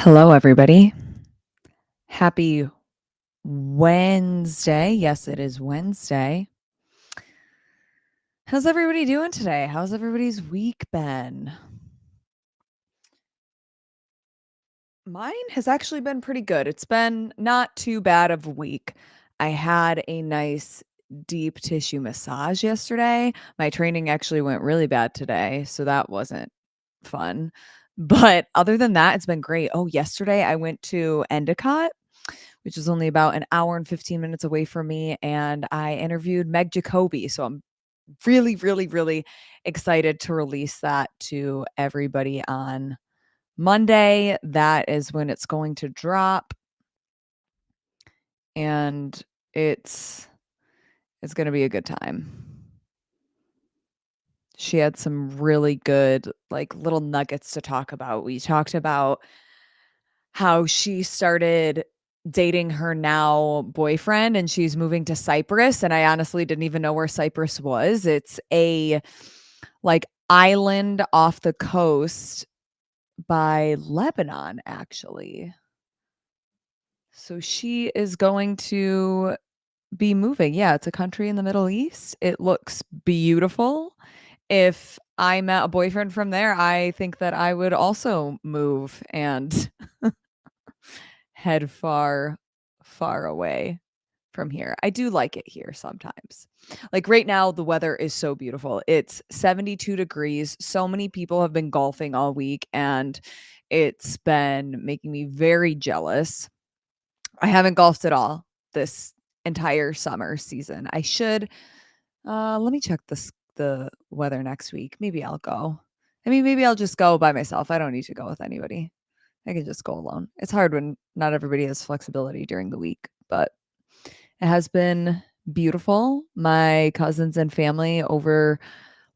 Hello, everybody. Happy Wednesday. Yes, it is Wednesday. How's everybody doing today? How's everybody's week been? Mine has actually been pretty good. It's been not too bad of a week. I had a nice deep tissue massage yesterday. My training actually went really bad today, so that wasn't fun. But other than that, it's been great. Oh, yesterday I went to Endicott, which is only about an hour and 15 minutes away from me, and I interviewed Meg Jacoby. So I'm really, really, really excited to release that to everybody on Monday. That is when it's going to drop, and it's going to be a good time. She had some really good like little nuggets to talk about. We talked about how she started dating her now boyfriend and she's moving to Cyprus, and I honestly didn't even know where Cyprus was. It's a like island off the coast by Lebanon, actually. So she is going to be moving. Yeah, it's a country in the Middle East. It looks beautiful. If I met a boyfriend from there, I think that I would also move and head far, far away from here. I do like it here sometimes. Like right now, the weather is so beautiful. It's 72 degrees. So many people have been golfing all week, and it's been making me very jealous. I haven't golfed at all this entire summer season. I should. Let me check the weather next week. Maybe I'll go. I mean, maybe I'll just go by myself. I don't need to go with anybody. I can just go alone. It's hard when not everybody has flexibility during the week, but it has been beautiful. My cousins and family over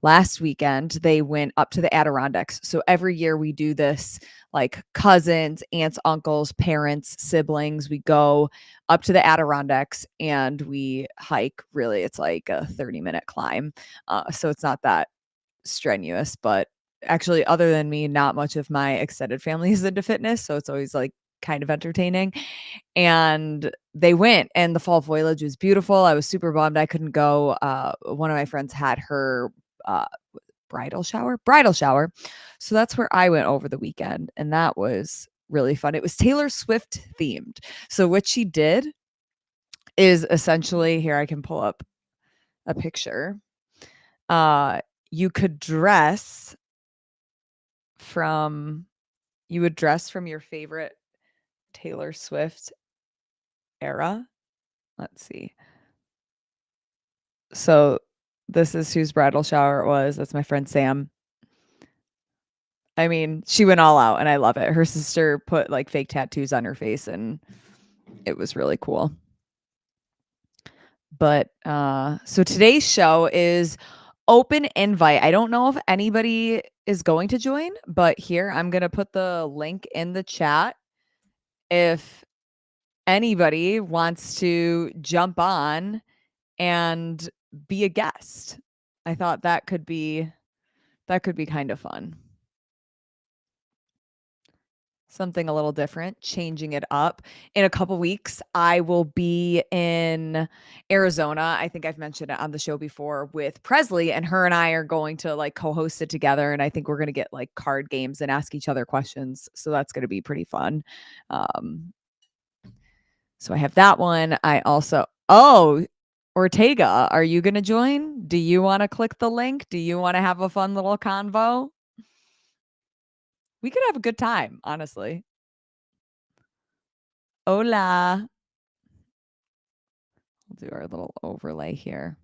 last weekend, they went up to the Adirondacks. So every year we do this, like cousins, aunts, uncles, parents, siblings. We go up to the Adirondacks and we hike. Really, it's like a 30-minute climb. So it's not that strenuous, but actually, other than me, not much of my extended family is into fitness. So it's always like kind of entertaining. And they went, and the fall foliage was beautiful. I was super bummed I couldn't go. One of my friends had her uh, bridal shower. So that's where I went over the weekend, and that was really fun. It was Taylor Swift themed. So what she did is essentially, here I can pull up a picture. You could dress from you would dress from your favorite Taylor Swift era. Let's see. So this is whose bridal shower it was. That's my friend Sam. I mean, she went all out and I love it. Her sister put like fake tattoos on her face and it was really cool. But so today's show is open invite. I don't know if anybody is going to join, but here I'm going to put the link in the chat if anybody wants to jump on and be a guest. I thought that could be kind of fun. Something a little different, changing it up. In a couple weeks, I will be in Arizona. I think I've mentioned it on the show before with Presley, and her and I are going to like co-host it together. And I think we're going to get like card games and ask each other questions. So that's going to be pretty fun. So I have that one. Ortega, are you going to join? Do you want to click the link? Do you want to have a fun little convo? We could have a good time, honestly. Hola. We'll do our little overlay here.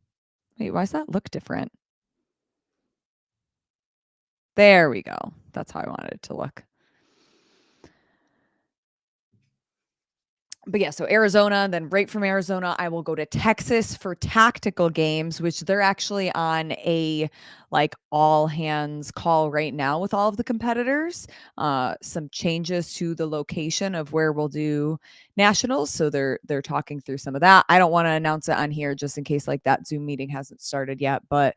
Wait, why does that look different? There we go. That's how I wanted it to look. but yeah, so Arizona, then right from Arizona, I will go to Texas for tactical games, which they're actually on a like all hands call right now with all of the competitors. Some changes to the location of where we'll do nationals, so they're talking through some of that. I don't want to announce it on here just in case like that Zoom meeting hasn't started yet, but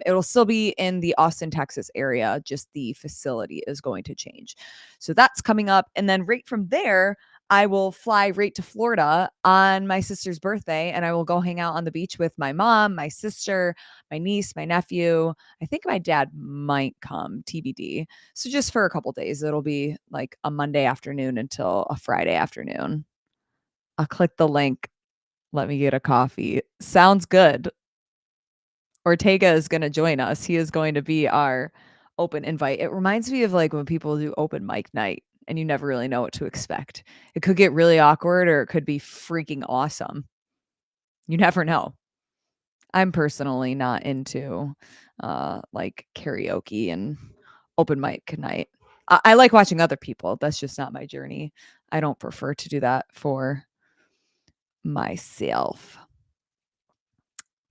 it'll still be in the Austin, Texas area. Just the facility is going to change, so that's coming up, and then right from there I will fly right to Florida on my sister's birthday, and I will go hang out on the beach with my mom, my sister, my niece, my nephew. I think my dad might come, TBD. So just for a couple days, it'll be like a Monday afternoon until a Friday afternoon. I'll click the link. Let me get a coffee. Sounds good. Ortega is going to join us. He is going to be our open invite. It reminds me of like when people do open mic night and you never really know what to expect. It could get really awkward or it could be freaking awesome. You never know. I'm personally not into like karaoke and open mic night. I like watching other people. That's just not my journey. I don't prefer to do that for myself.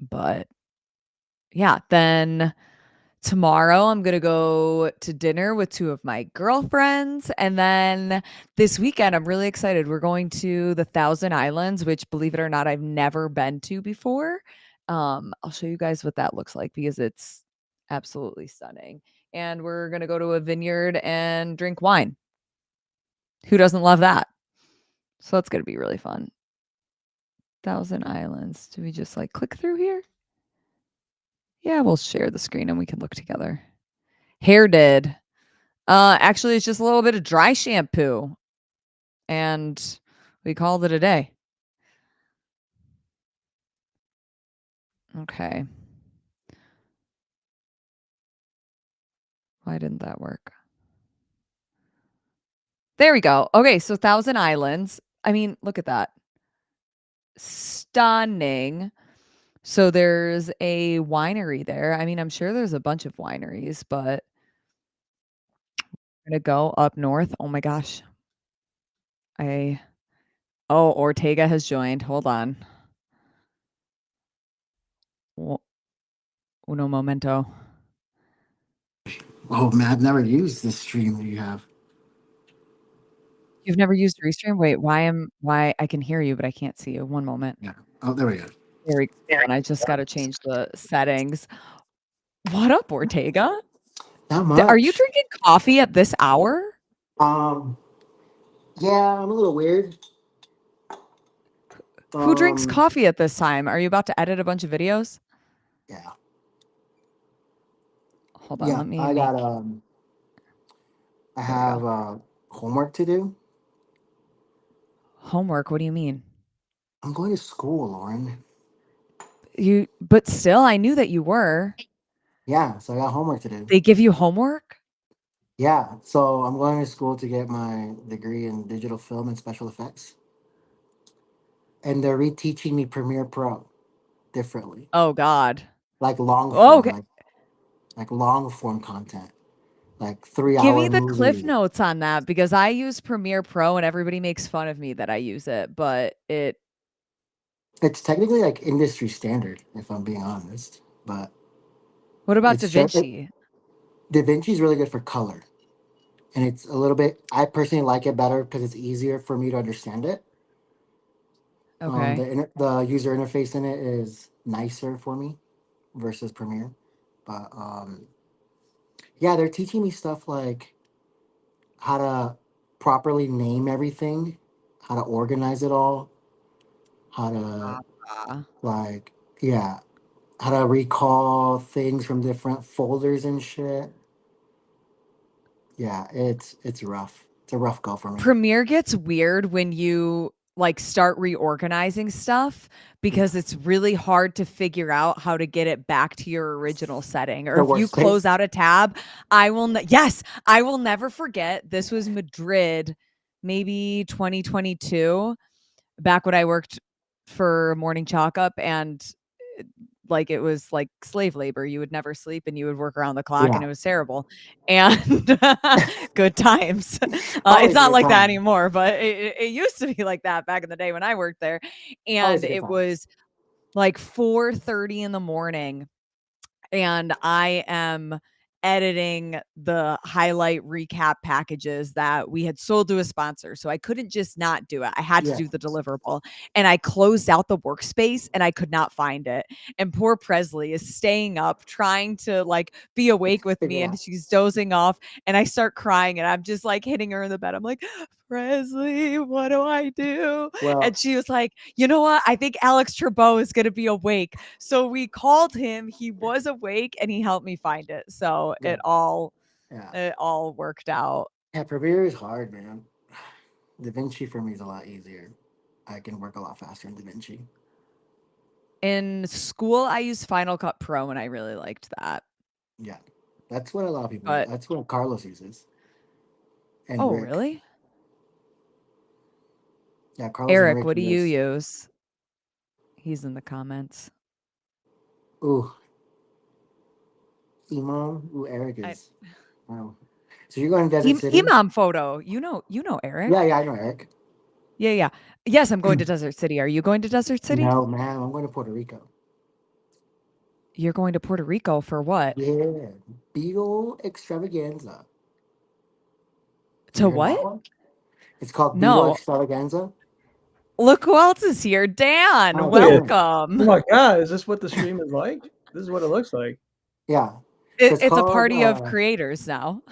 But yeah, then tomorrow I'm going to go to dinner with two of my girlfriends, and then this weekend I'm really excited. We're going to the Thousand Islands, which believe it or not I've never been to before. I'll show you guys what that looks like because it's absolutely stunning. And we're going to go to a vineyard and drink wine. Who doesn't love that? So that's going to be really fun. Thousand Islands. Do we just like click through here? Yeah, we'll share the screen and we can look together. Hair did. Actually, it's just a little bit of dry shampoo, and we called it a day. Okay. Why didn't that work? There we go. Okay, so Thousand Islands. I mean, look at that. Stunning. So there's a winery there. I mean, I'm sure there's a bunch of wineries, but I'm gonna go up north. Oh my gosh. I Oh, Ortega has joined. Hold on. Uno momento. Oh man, I've never used this stream that you have. You've never used Restream? Wait, why I can hear you, but I can't see you. One moment. Yeah. Oh, there we go. There we go. And I just gotta change the settings. What up, Ortega? Not Are you much. drinking coffee at this hour? Um, yeah, I'm a little weird. Who drinks Um, coffee at this time? Are you about to edit a bunch of videos? yeah, Hold on, yeah. let me make I there we go. have homework to do. Homework, what do you mean? I'm going to school, Lauren. But still, I knew that you were. Yeah, so I got homework to do. They give you homework? Yeah, so I'm going to school to get my degree in digital film and special effects, and they're reteaching me Premiere Pro differently, Oh God. like long form, Okay. like long form content, like three Give me hour the cliff movie. notes on that because I use Premiere Pro and everybody makes fun of me that I use it, but It's technically like industry standard, if I'm being honest. But what about it's just DaVinci? Da Vinci is really good for color, and it's a little bit. I personally like it better because it's easier for me to understand it. Okay. The user interface in it is nicer for me versus Premiere. But yeah, they're teaching me stuff like how to properly name everything, how to organize it all, how to Ah. like yeah, how to recall things from different folders and shit. Yeah, it's rough. It's a rough go for me. Premiere gets weird when you like start reorganizing stuff because Yeah, it's really hard to figure out how to get it back to your original setting. Or the if you worst close space. out a tab, yes, I will never forget. This was Madrid, maybe 2022, back when I worked for Morning Chalk Up, and like, it was like slave labor. You would never sleep and you would work around the clock Yeah. and it was terrible. And good times. It's Always a not good like that time. anymore, but it used to be like that back in the day when I worked there. Always And a good it time. was like 4:30 in the morning and I am editing the highlight recap packages that we had sold to a sponsor. So I couldn't just not do it. I had to Yeah. do the deliverable. And I closed out the workspace and I could not find it. And poor Presley is staying up trying to like be awake with Figure me it and out. she's dozing off and I start crying and I'm just like hitting her in the bed. I'm like, Presley, what do I do? Well, And she was like, you know what? I think Alex Trebot is going to be awake. So we called him. He was awake and he helped me find it. So it good. all Yeah. it all worked out. Yeah, Premiere is hard, man. DaVinci for me is a lot easier. I can work a lot faster in DaVinci. In school, I used Final Cut Pro and I really liked that. Yeah. That's what a lot of people, But that's what Carlos uses. And oh, Rick. really? Yeah, Carlos and Eric, Rick what do you use. use? He's in the comments. Ooh, Imam. Ooh, Eric I, is. Wow. So you're going to Desert City? Imam photo. You know Yeah, Eric. yeah, I know Eric. Yeah, yeah. Yes, I'm going to Desert City. Are you going to Desert City? No, man, I'm going to Puerto Rico. You're going to Puerto Rico for what? Yeah, Beetle Extravaganza. Have To you heard of what? that one? It's called Beetle No. Extravaganza. Look who else is here. Dan, Oh, Look at damn. Oh welcome. my god, is this what the stream is like? This is what it looks like. Yeah. So it's It's a called, party of creators now.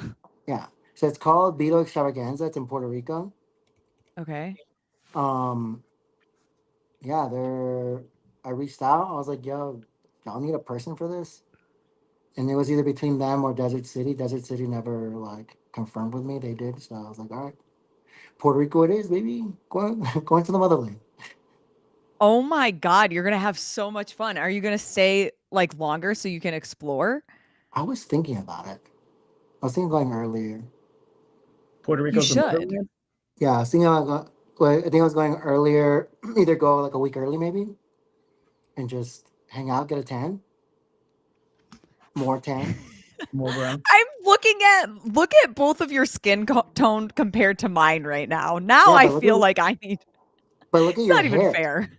yeah. So it's called Beetle Extravaganza. It's in Puerto Rico. Okay. Um, yeah, I reached out. I was like, yo, y'all need a person for this? And it was either between them or Desert City. Desert City never like confirmed with me. They did. So I was like, all right, Puerto Rico it is, baby. Going, going to the motherland. Oh my God, you're gonna have so much fun. Are you gonna stay like longer so you can explore? I was thinking about it. I was thinking going earlier. Puerto You Rico's the should. motherland. Yeah, I was thinking about well, I think I was going earlier, either go like a week early maybe and just hang out, get a tan, more tan. More brown. I'm look at both of your skin tone compared to mine right now. Now Yeah, I feel like but look at it's your not even hair. fair.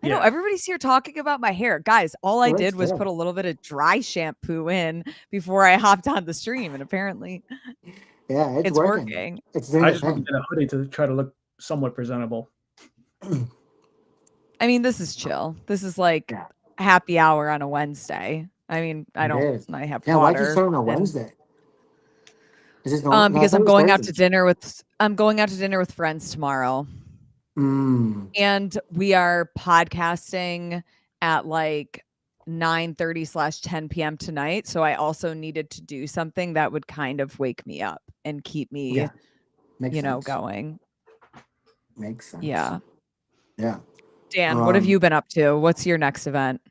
I know Yeah. everybody's here talking about my hair. Guys, all It I looks did was good. put a little bit of dry shampoo in before I hopped on the stream, and apparently Yeah, it's it's working. working. It's doing I the just want to thing. get a hoodie to try to look somewhat presentable. I mean, this is chill. This is like Yeah, happy hour on a Wednesday. I mean, it is. I have Yeah, why'd you water start on a and Wednesday? Is this no? No, I because thought it was Thursdays. I'm going out to dinner with friends tomorrow. Mm, And we are podcasting at like 9:30/10 p.m. tonight. So I also needed to do something that would kind of wake me up and keep me, yeah, makes sense. going. Makes sense. Yeah. Yeah. Dan, what have Um. you been up to? What's your next event?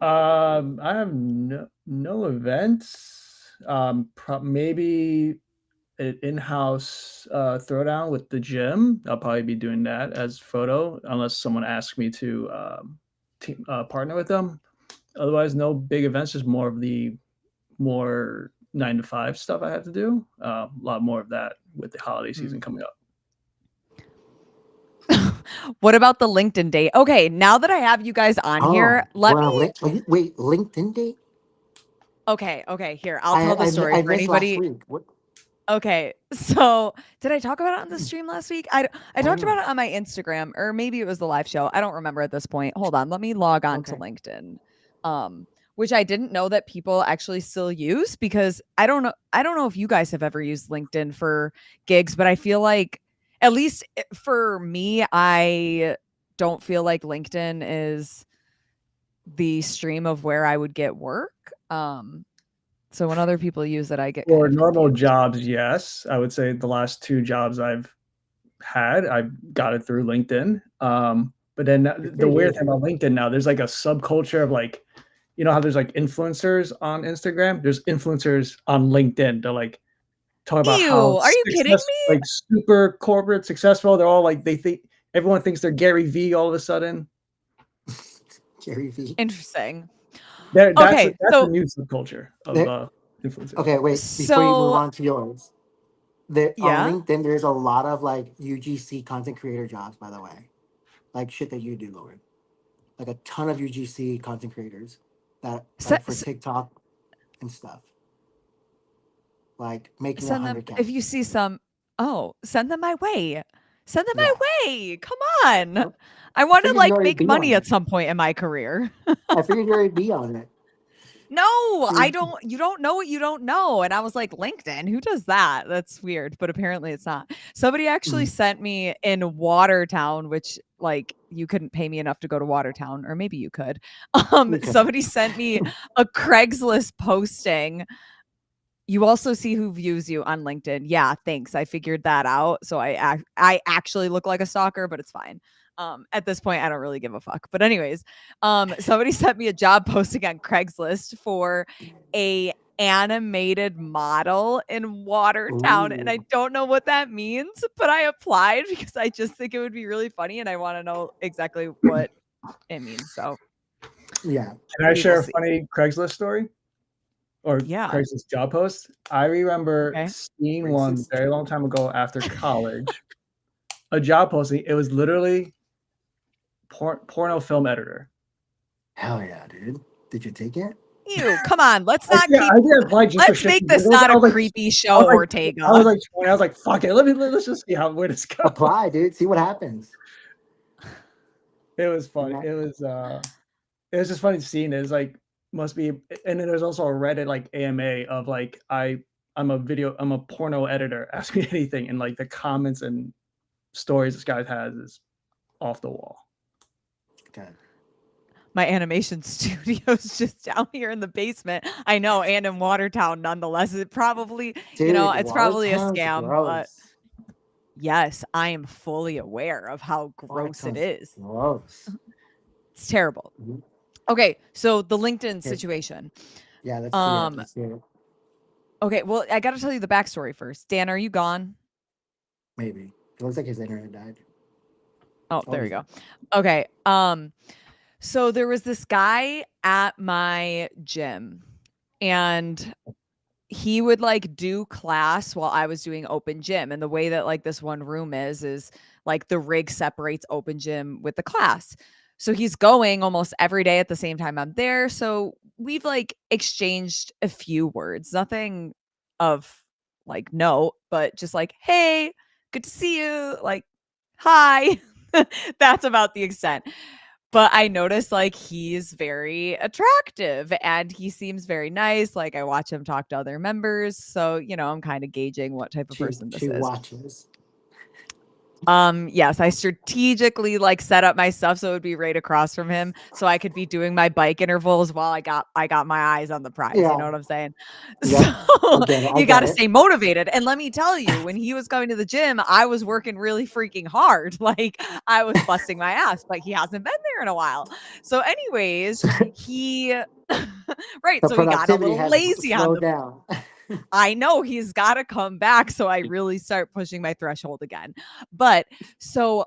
I have no events. Maybe an in-house throwdown with the gym. I'll probably be doing that as photo, unless someone asks me to partner with them. Otherwise, no big events. Just more of the more 9 to 5 stuff I have to do. A lot more of that with the holiday Hmm. season coming up. What about the LinkedIn date? Okay, now that I have you guys on here, Oh, let we're me on wait, LinkedIn date. okay, here. I'll tell the story I for missed last anybody. week. What? Okay, so did I talk about it on the stream last week? I I don't talked know. about it on my Instagram, or maybe it was the live show. I don't remember at this point. Hold on, let me log on to Okay. LinkedIn, which I didn't know that people actually still use because I don't know if you guys have ever used LinkedIn for gigs, but I feel like at least for me, I don't feel like LinkedIn is the stream of where I would get work. So when other people use it, I get kind For of normal confused. jobs, yes, I would say the last 2 jobs I've had, I got it through LinkedIn. But then It's the pretty weird thing easy. about LinkedIn now, there's like a subculture of like, you know how there's like influencers on Instagram? There's influencers on LinkedIn. They're like talking about how Ew, are you kidding me? like super corporate successful. They're all like they think everyone thinks they're Gary V all of a sudden. Gary V. Interesting. That's Okay, a so new subculture of There, influencers. okay, wait. Before you move so on to yours, there on yeah. LinkedIn, there's a lot of like UGC content creator jobs. By the way, like shit that you do, Lauren. Like a ton of UGC content creators that Se- like for TikTok and stuff, like making Send them 100K. if you see some. Oh, send them my way. Send them my Yeah, way. Come on. Nope. I I want to figured you like already make be on money it. at some point in my career. I figured you already be on it. No, I See, don't. You don't know what you don't know. And I was like, LinkedIn, who does that? That's weird, but apparently it's not. Somebody actually mm, sent me in Watertown, which like you couldn't pay me enough to go to Watertown, or maybe you could. you could. Somebody sent me a Craigslist posting. You also see who views you on LinkedIn. Yeah, thanks. I figured that out. So I actually look like a stalker, but it's fine. At this point, I don't really give a fuck. But anyways, somebody sent me a job posting on Craigslist for a animated model in Watertown, and I Ooh, don't know what that means, but I applied because I just think it would be really funny, and I want to know exactly what it means. So yeah. Can I we will share a see. funny Craigslist story or Yeah. Craigslist job post? I remember Okay. seeing one Racist. very long time ago after college, a job posting. It was literally porno film editor. Hell yeah, dude. Did you take it? Ew, come on. I did apply just for Let's shits make and this giggles. not a creepy show, I was Ortega. like 20. I was like, fuck it. Let's just see where this goes. Apply, dude. See what happens. It was And funny. that, It was just funny seeing it. It's like must be, and then there's also a Reddit like AMA of like I'm a porno editor. Ask me anything, and like the comments and stories this guy has is off the wall. okay. My animation studio's just down here in the basement. I know, and in Watertown nonetheless. It probably, Dude, it's probably a Watertown's scam, but gross. yes, I am fully aware of how gross it Watertown's is. gross. It's terrible. Mhm. Okay, so the LinkedIn Okay. situation. Yeah, let's see it. Um, Let's see it. okay, well, I gotta tell you the backstory first. Dan, are you gone? Maybe. It looks like his internet died. Oh, Oh, there we he's go. there. Okay. So there was this guy at my gym, and he would like do class while I was doing open gym. And the way that like this one room is like the rig separates open gym with the class. So he's going almost every day at the same time I'm there. So we've like exchanged a few words, nothing of like note, but just like, hey, good to see you. Like, hi. That's about the extent. But I noticed like he's very attractive and he seems very nice. Like I watch him talk to other members. So, I'm kind of gauging what type of person this She is. watches. Yes, I strategically like set up my stuff so it would be right across from him so I could be doing my bike intervals while I got my eyes on the prize, you Yeah. know what I'm saying? So Yep. I get it. I you got get to it. stay motivated. And let me tell you, when he was going to the gym, I was working really freaking hard. Like I was busting my ass, but he hasn't been there in a while. So anyways, he right, The so he got a productivity little has lazy on slowed the down. I know he's got to come back so I really start pushing my threshold again. But so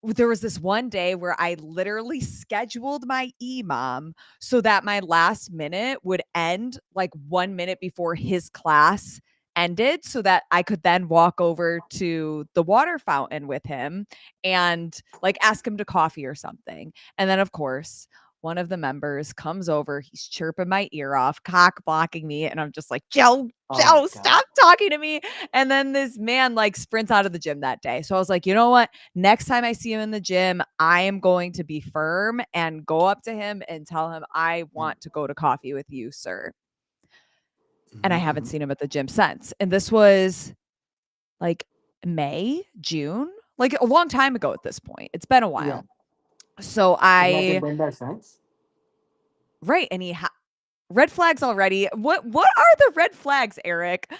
there was this one day where I literally scheduled my EMOM so that my last minute would end like 1 minute before his class ended so that I could then walk over to the water fountain with him and like ask him to coffee or something. And then of course, one of the members comes over, he's chirping my ear off, cock blocking me, and I'm just like, Oh Joe, god. stop talking to me. And then this man like sprints out of the gym that day. So I was like, you know what? Next time I see him in the gym, I am going to be firm and go up to him and tell him, I want to go to coffee with you, sir. And I haven't Mm-hmm. seen him at the gym since. And this was like May, June, like a long time ago at this point. It's been a Yeah. while. So And he hasn't been there since. right. And red flags already. What are the red flags, Eric?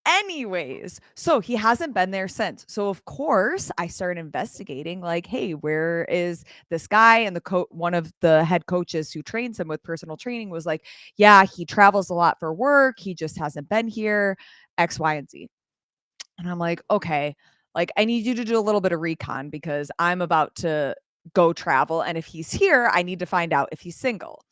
Anyways, so he hasn't been there since. So of course, I started investigating like, hey, where is this guy? And one of the head coaches who trains him with personal training was like, yeah, he travels a lot for work. He just hasn't been here, X, Y, and Z. And I'm like, okay, like I need you to do a little bit of recon because I'm about to go travel. And if he's here, I need to find out if he's single.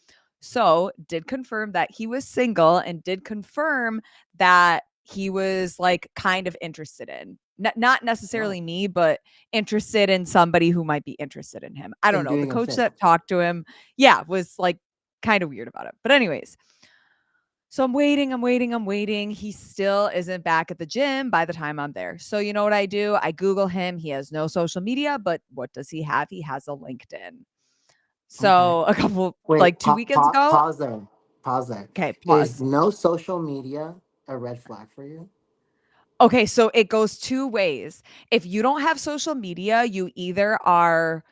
So, did confirm that he was single and did confirm that he was like kind of interested in not Wow. necessarily me, but interested in somebody who might be interested in him. I don't In know. The doing a coach fit. that talked to him, yeah, was like kind of weird about it. But, anyways, so I'm waiting. He still isn't back at the gym by the time I'm there. So you know what I do? I Google him. He has no social media, but what does he have? He has a LinkedIn. Okay. So a couple like Wait, 2 weekends ago. pause there. Pause there. Okay, Is pause. no social media a red flag for you? Okay, so it goes 2 ways. If you don't have social media, you either are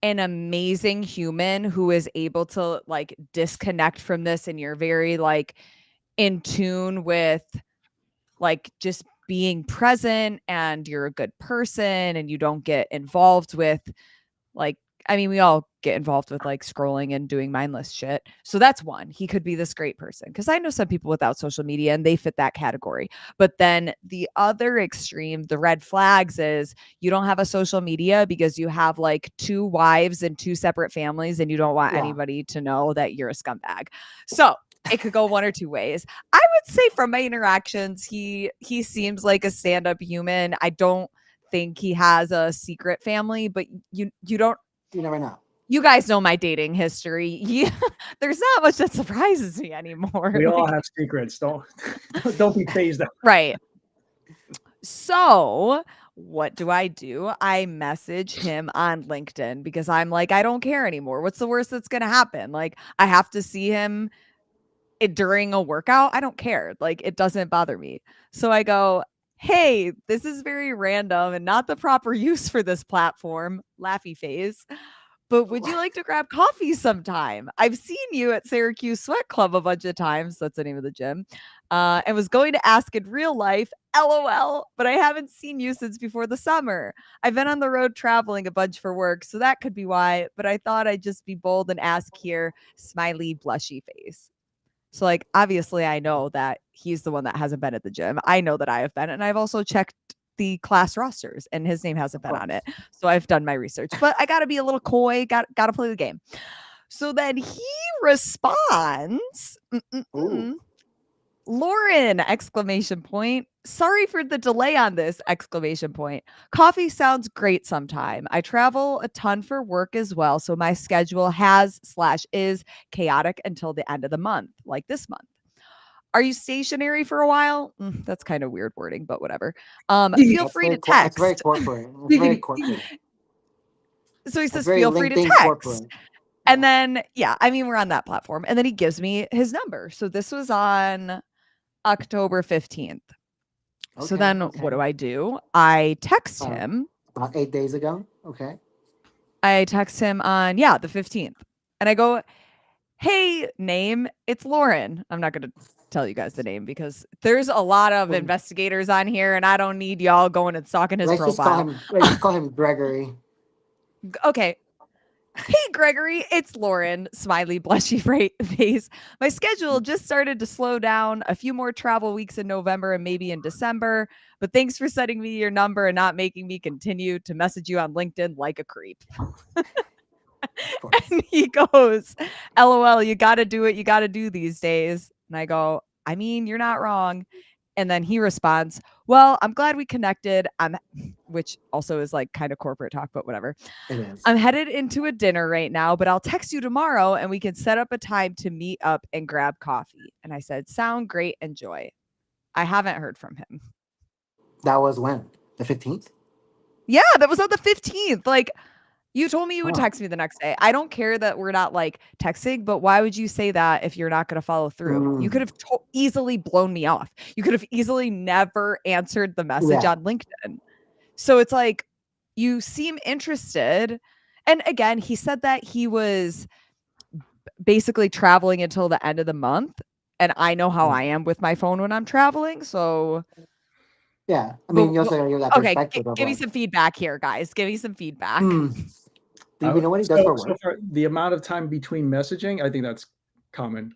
an amazing human who is able to like disconnect from this and you're very like in tune with like just being present and you're a good person and you don't get involved with like I mean we all get involved with like scrolling and doing mindless shit. So that's one. He could be this great person cuz I know some people without social media and they fit that category. But then the other extreme, the red flags is you don't have a social media because you have like 2 wives and 2 separate families and you don't want Yeah. anybody to know that you're a scumbag. So it could go one or two ways. I would say from my interactions, he seems like a stand-up human. I don't think he has a secret family, but you don't You never know. you guys know my dating history. There's not much that surprises me anymore. We all Like have secrets. Don't be phased out. right. So, what do? I message him on LinkedIn because I'm like, I don't care anymore. What's the worst that's going to happen? Like, I have to see him during a workout. I don't care. Like, it doesn't bother me. So I go, hey, this is very random and not the proper use for this platform. Laughy face. But would you like to grab coffee sometime? I've seen you at Syracuse Sweat Club a bunch of times. That's the name of the gym. And was going to ask in real life, LOL, but I haven't seen you since before the summer. I've been on the road traveling a bunch for work, so that could be why. But I thought I'd just be bold and ask here, smiley, blushy face. So, like, obviously, I know that he's the one that hasn't been at the gym. I know that I have been, and I've also checked the class rosters, and his name hasn't Of been on it. course. So I've done my research, but I got to be a little coy. Got to play the game. So then he responds, Ooh. Lauren! Exclamation point. Sorry for the delay on this! Exclamation point. Coffee sounds great sometime. I travel a ton for work as well, so my schedule has/is chaotic until the end of the month, like this month. Are you stationary for a while? That's kind of weird wording, but whatever. Feel That's free very to that's very text. corporate. That's very corporate. So he That's says, very feel free to LinkedIn text. corporate. And Yeah. then, yeah, I mean, we're on that platform. And then he gives me his number. So this was on October 15th. So Okay. then what Okay. do? I text Uh, him. about 8 days ago. Okay. I text him on, yeah, the 15th. And I go, hey, name, it's Lauren. I'm not going to tell you guys the name because there's a lot of Well, investigators on here and I don't need y'all going and stalking his let's just call profile. him. Let's just call him Gregory. Okay. Hey, Gregory, it's Lauren. Smiley, blushy face. My schedule just started to slow down. A few more travel weeks in November and maybe in December. But thanks for sending me your number and not making me continue to message you on LinkedIn like a creep. Of course. And he goes, LOL, you got to do what you got to do these days. And I go, I mean, you're not wrong. And then he responds, well, I'm glad we connected. Which also is like kind of corporate talk, but whatever. It is. I'm headed into a dinner right now, but I'll text you tomorrow and we can set up a time to meet up and grab coffee. And I said, sound great. Enjoy. I haven't heard from him. That was when? The 15th? Yeah, that was on the 15th. Like, you told me you would Huh. text me the next day. I don't care that we're not like texting, but why would you say that if you're not going to follow through? You could Mm. have easily blown me off. You could have easily never answered the message Yeah. on LinkedIn. So it's like, you seem interested. And again, he said that he was basically traveling until the end of the month. And I know how Yeah. I am with my phone when I'm traveling. So, Yeah. I mean, but you also gotta give that okay, perspective of give me like, some feedback here, guys. Give me some feedback. hmm, do we know what he does for So work? for the amount of time between messaging, I think that's common.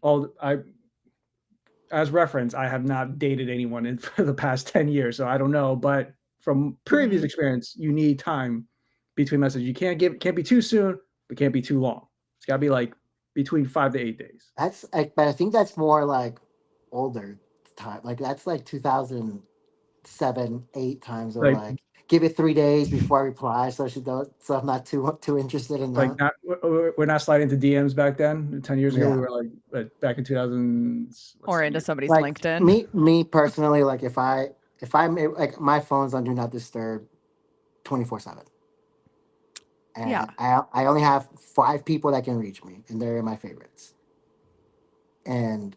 As reference, I have not dated anyone for the past 10 years, so I don't know. But from previous Mhm. experience, you need time between messages. You can't be too soon, but can't be too long. It's got to be like between 5 to 8 days. That's like, but I think that's more like older time. Like that's like 2007, 8 times. Or Like like, give it 3 days before I reply, so she don't. So I'm not too interested in like that. not we're not sliding into DMs back then. 10 years ago, we Yeah. were like back in 2000. What's Or the into year? somebody's Like LinkedIn. me personally, like if I'm like my phone's on do not disturb 24/7, Yeah. and I only have 5 people that can reach me, and they're my favorites. And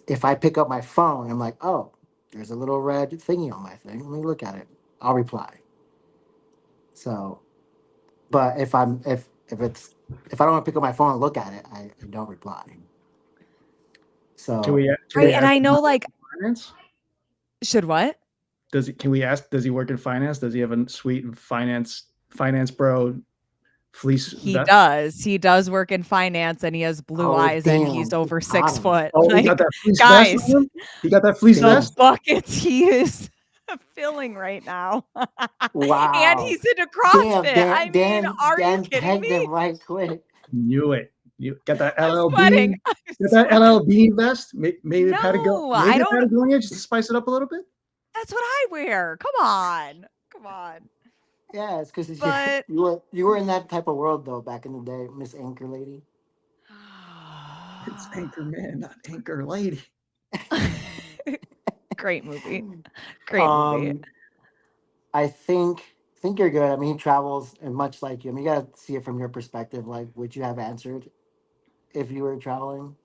if I pick up my phone, I'm like, oh, there's a little red thingy on my thing. Let me look at it. I'll reply. So, but if I don't want to pick up my phone and look at it, I don't reply. Can So Right, we and ask I him how know, he works like in finance? should what? Can we ask? Does he work in finance? Does he have a sweet finance bro fleece He vest? does. He does work in finance, and he has blue oh eyes, and he's damn, over got 6 him. foot. Oh, he got Like, that fleece vest guys, on him. He got that fleece the Damn. vest. buckets he is filling right now. And Wow. he's into Damn, CrossFit. I mean, are you Dan kidding pegged him me? right quick. Knew it. You got that I'm LL sweating. Bean. I'm Got that sweating. LL Bean vest. No, I Maybe a don't. Patagonia just to spice it up a little bit. That's what I wear. Come on. Come on. Yeah, it's because But you were in that type of world though back in the day, Miss Anchor Lady. It's Anchor Man, not Anchor Lady. great movie. Great movie. um, I think you're good. I mean, he travels, and much like you, I mean, you gotta see it from your perspective. Like, would you have answered if you were traveling,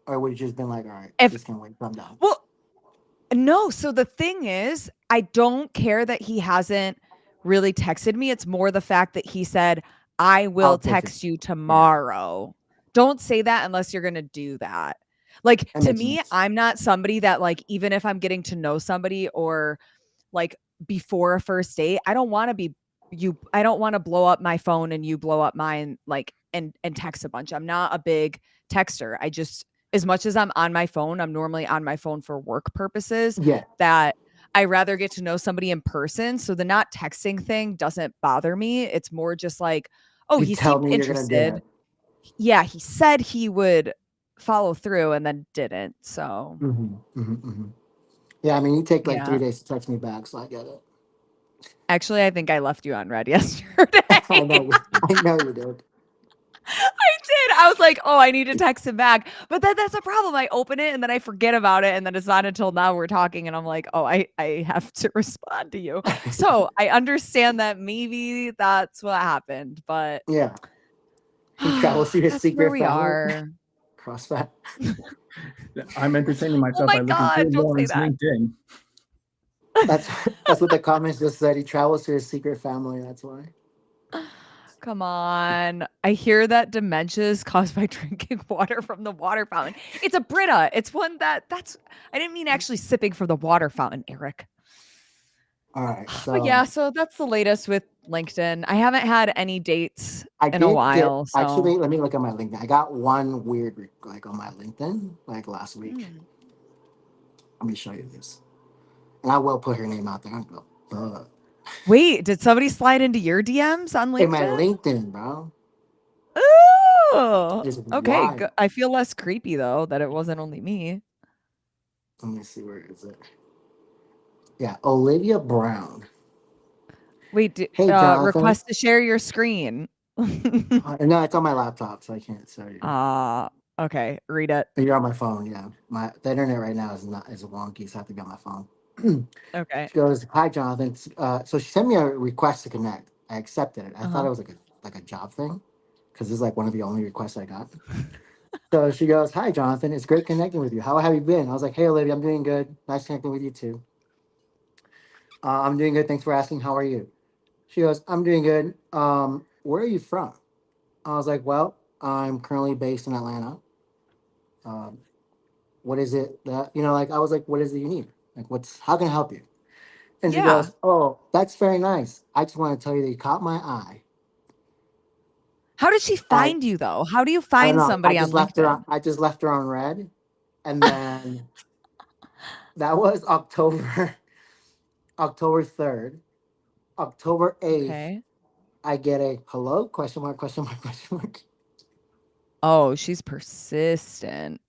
or would you just been like, all right, If this can wait, calm down. well, no, so the thing is, I don't care that he hasn't really texted me. It's more the fact that he said, "I will I'll take it. text you Yeah, tomorrow." Don't say that unless you're gonna do that. Like, that to makes me, sense. I'm not somebody that, like, even if I'm getting to know somebody or, like, before a first date, I don't wanna blow up my phone and you blow up mine, like, and text a bunch. I'm not a big texter. I just as much as I'm on my phone, I'm normally on my phone for work purposes, Yeah, that I rather get to know somebody in person. So the not texting thing doesn't bother me. It's more just like, oh, you he tell seemed me you're gonna do interested. it. Yeah, he said he would follow through and then didn't. So, Yeah, I mean, you take like yeah. 3 days to text me back, so I get it. Actually, I think I left you on red yesterday. I know you did. I did. I was like, "Oh, I need to text him back." But then that's a problem. I open it and then I forget about it, and then it's not until now we're talking and I'm like, "Oh, I have to respond to you." So, I understand that maybe that's what happened, but Yeah, he travels through his that's where secret we family. are. CrossFit. I'm entertaining Oh myself my by looking god, through don't say Lauren's that. LinkedIn. That's that's what the comments just said. He travels to his secret family. That's why. Come on. I hear that dementia is caused by drinking water from the water fountain. It's a Brita. It's one that's I didn't mean actually sipping from the water fountain, Eric. All right, But yeah, so so that's the latest with LinkedIn. I haven't had any dates I in a did get while, so actually. Let me look at my LinkedIn. I got one weird like on my LinkedIn like last week. Mm. Let me show you this, and I will put her name out there. I go, Wait, did somebody slide into your DMs on hey, my LinkedIn? LinkedIn, bro, Oh, is okay. wild. I feel less creepy though that it wasn't only me. Let me see, where is it? Yeah, Olivia Brown. Wait, Hey, Jonathan. request to share your screen. No, it's on my laptop, so I can't show you. Ah, okay. Read it. You're on my phone, yeah. The internet right now is wonky, so I have to be on my phone. Okay. She goes, "Hi, Jonathan." So she sent me a request to connect. I accepted it. I thought Uh-huh. it was like a job thing, because this is like one of the only requests I got. So she goes, "Hi, Jonathan. It's great connecting with you. How have you been?" I was like, "Hey, Olivia, I'm doing good. Nice connecting with you too." I'm doing good. Thanks for asking. How are you? She goes, "I'm doing good. Where are you from?" I was like, "Well, I'm currently based in Atlanta. Um, what is it that like?" I was like, "What is it you need? Like, how can I help you?" And she Yeah. goes, "Oh, that's very nice. I just want to tell you that you caught my eye. How did she I find you though? How do you I don't find know. somebody on LinkedIn? I just left her on red, and then that was October 3rd, October 8th. Okay. I get a hello question mark question mark question mark. Oh, she's persistent.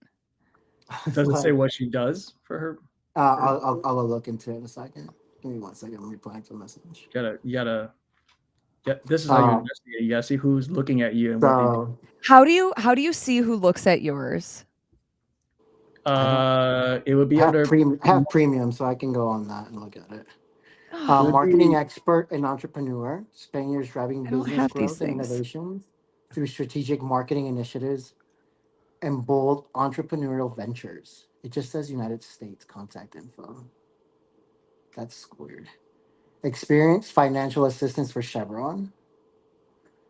Does it say Like, what she does for her? I'll look into it in a second. Give me 1 second. I'm replying to the message. You gotta get. This is how you Um, investigate. You gotta see who's looking at you and what they do. so How do you see who looks at yours? I don't It would be under. have premium, so I can go on that and look at it. It would Marketing be. expert and entrepreneur, spend years driving I don't business have these growth and things. innovations through strategic marketing initiatives and bold entrepreneurial ventures. It just says United States contact info. That's weird. Experience financial assistance for Chevron.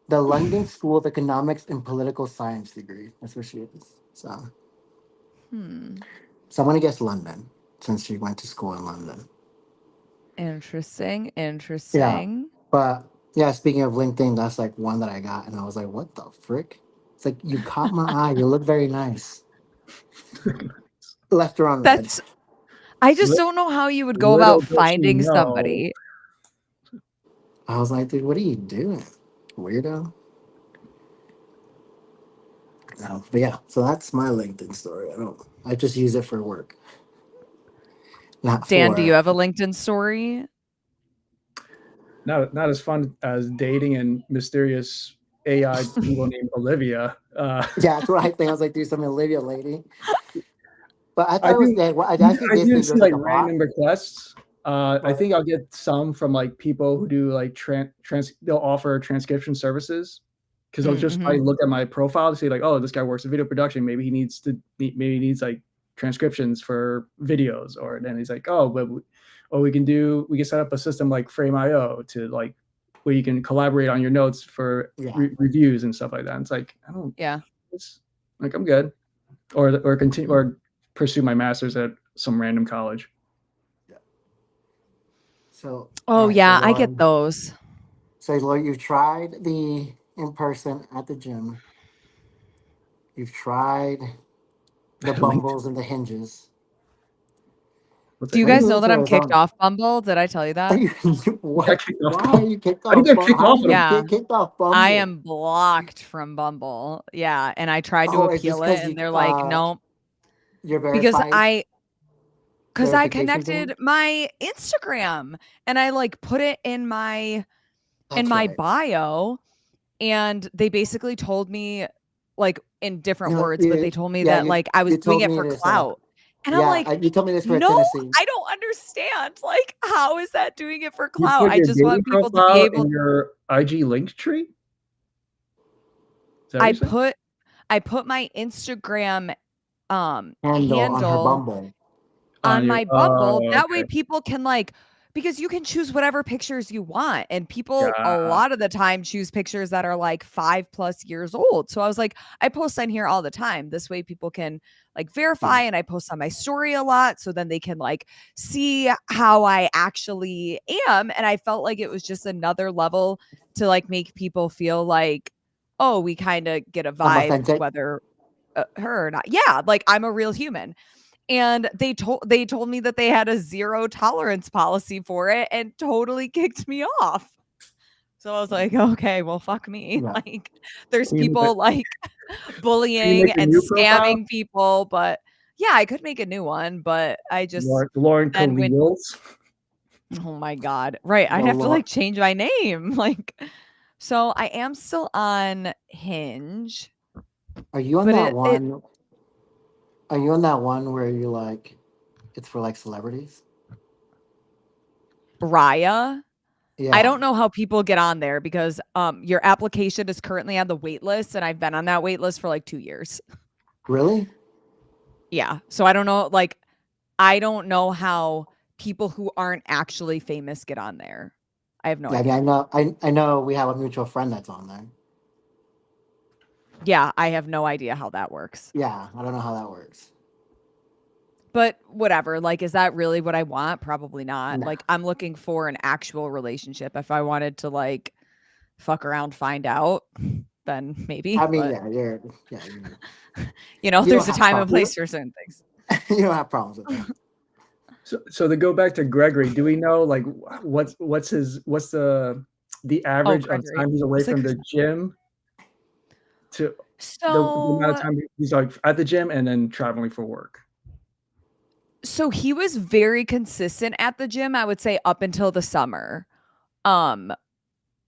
The London School of Economics and Political Science degree. That's where she is. Hmm. So I'm gonna guess London since she went to school in London. Interesting. Yeah, Interesting. but yeah. Speaking of LinkedIn, that's like one that I got, and I was like, "What the frick?" It's like you caught my eye. You look very nice. Left her on red. That's I just Li- don't know how you would go Little about does she finding know. somebody. I was like, "Dude, what are you doing, weirdo?" No, but yeah. So that's my LinkedIn story. I don't. I just use it for work, not Dan, do you for. have a LinkedIn story? Not as fun as dating and mysterious AI people named Olivia. Yeah, that's what I think. I was like, "Dude, some Olivia lady." But I I thought it was. do Yeah, well, I think I this do thing see was like like a bot. random requests. I But think I'll get some from like people who do like they'll offer transcription services because they'll just Mm-hmm. probably look at my profile to see like, oh, this guy works in video production. Maybe he needs like transcriptions for videos, or then he's like, oh, we can set up a system like Frame.io to like where you can collaborate on your notes for yeah, reviews and stuff like that. And it's like I don't, Yeah. it's like I'm good, or continue or pursue my master's at some random college. yeah. So all Oh right. So yeah, I get Lauren. those. So Lauren, you've tried the in person at the gym. You've tried the LinkedIn. bumbles and the hinges. What's Do a you When are you guys hinge? know moving that to I'm kicked Arizona? off Bumble? Did I tell you Are that? you You got what? kicked off Why are Bumble. you kicked How do you off? get kicked How off did of you Yeah. get kicked off I Bumble? am blocked from Bumble. Yeah, and I tried to Oh, is this appeal it because and you they're like, "No," your because verified I verification thing? connected my Instagram and I like put it in That's my right. bio and they basically told me like in different words, but they told me Yeah, that like I was you doing told it me for this. clout. And I'm Yeah, like, you told me this for "No, Tennessee. I don't understand. Like how is that doing it for You clout? put I your just dating want people to be profile able in your IG link tree. Is that what I you said? put I put my Instagram Handle on her handle Bumble. On on your my Bumble. That way okay. people can like because you can choose whatever pictures you want and people a Got lot of the time choose pictures that are like 5+ years old. So I was like, I post on here all the time. This way people can like Yeah, verify and I post on my story a lot so then they can like see how I actually am. And I felt like it was just another level to like make people feel like, oh, we kind of get a I'm vibe authentic. whether her or not. Yeah, like I'm a real human and they told me that they had a zero tolerance policy for it and totally kicked me off. So I was like, okay, well, fuck me. Yeah. Like, there's can you, people like can you bullying make a and new profile? scamming people, but yeah, I could make a new one, but I just LaurenK then went, Leals. oh my God. Right. The I'd have to Lord. like change my name. Like, so I am still on Hinge, Are you on but that it one? Are you on that one where you like it's for like celebrities? Raya. I Yeah. don't know how people get on there because your application is currently on the wait list and I've been on that wait list for like 2 years. Really? Yeah. So I don't know like I don't know how people who aren't actually famous get on there. I have no Yeah, I mean, I idea. know. I know we have a mutual friend that's on there. Yeah, I have no idea how that works. Yeah, I don't know how that works. But whatever, like is that really what I want? Probably not. No. Like I'm looking for an actual relationship. If I wanted to like fuck around, find out, then maybe, I mean, but yeah, you're you don't there's a have time and problems. place for certain things. You don't have problems with that. So to go back to Gregory, do we know like what's the the Oh, average of Frederick. time he's I away was like, from the gym to the amount of so time he's like at the gym and then traveling for work. so he was very consistent at the gym, I would say up until the summer. Um,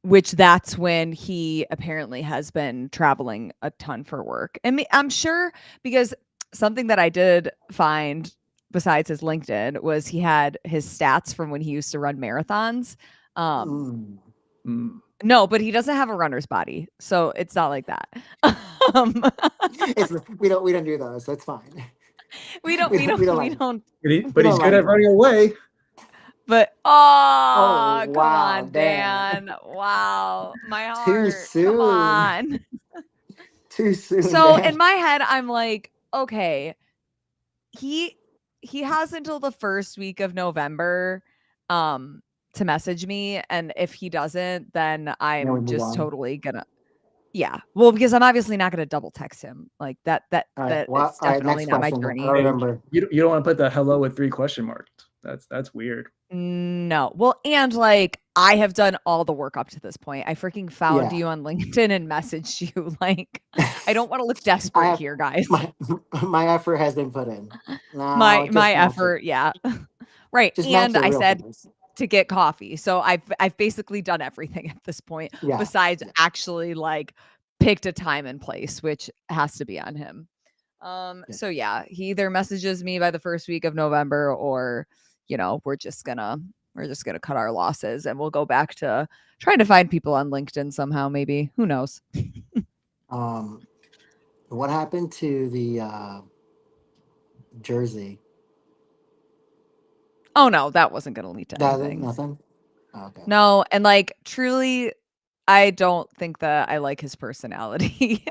which that's when he apparently has been traveling a ton for work. And I'm sure because something that I did find besides his LinkedIn was he had his stats from when he used to run marathons. Um, Mm. Mm. no, but he doesn't have a runner's body, so it's not like that. Um, It's we don't do those. That's fine. we don't We we don't we don't don't we like don't we But don't he's good like at running those. away. but Oh oh, come wow, on, damn. Dan. Wow, my Too heart. Come soon. on. Too soon, So Dan. in my head, I'm like, okay, he he has until the first week of November um to message me. And if he doesn't, then Then we I'm move just on. totally gonna yeah. Well, because I'm obviously not gonna double text him. Like All right. that Well, it's all right. definitely Next not my question. I don't journey. Hey, remember. you don't want to put the hello with 3 question marks. That's weird. No. Well, and like I have done all the work up to this point. I freaking found Yeah. you on LinkedIn and messaged you. Like, I don't want to look I desperate have here, guys. my my effort has been put in. My Now my just match it. effort, yeah. Right. Just match And it I real said fast. to get coffee. So I've basically done everything at this point Yeah. besides Yeah. actually like picked a time and place, which has to be on him. Yeah. So yeah, he either messages me by the first week of November or, we're just gonna cut our losses and we'll go back to trying to find people on LinkedIn somehow, maybe. Who knows? Um. What happened to the jersey? Oh no, that wasn't gonna lead to That anything. nothing. Oh, okay. No, and like truly, I don't think that I like his personality.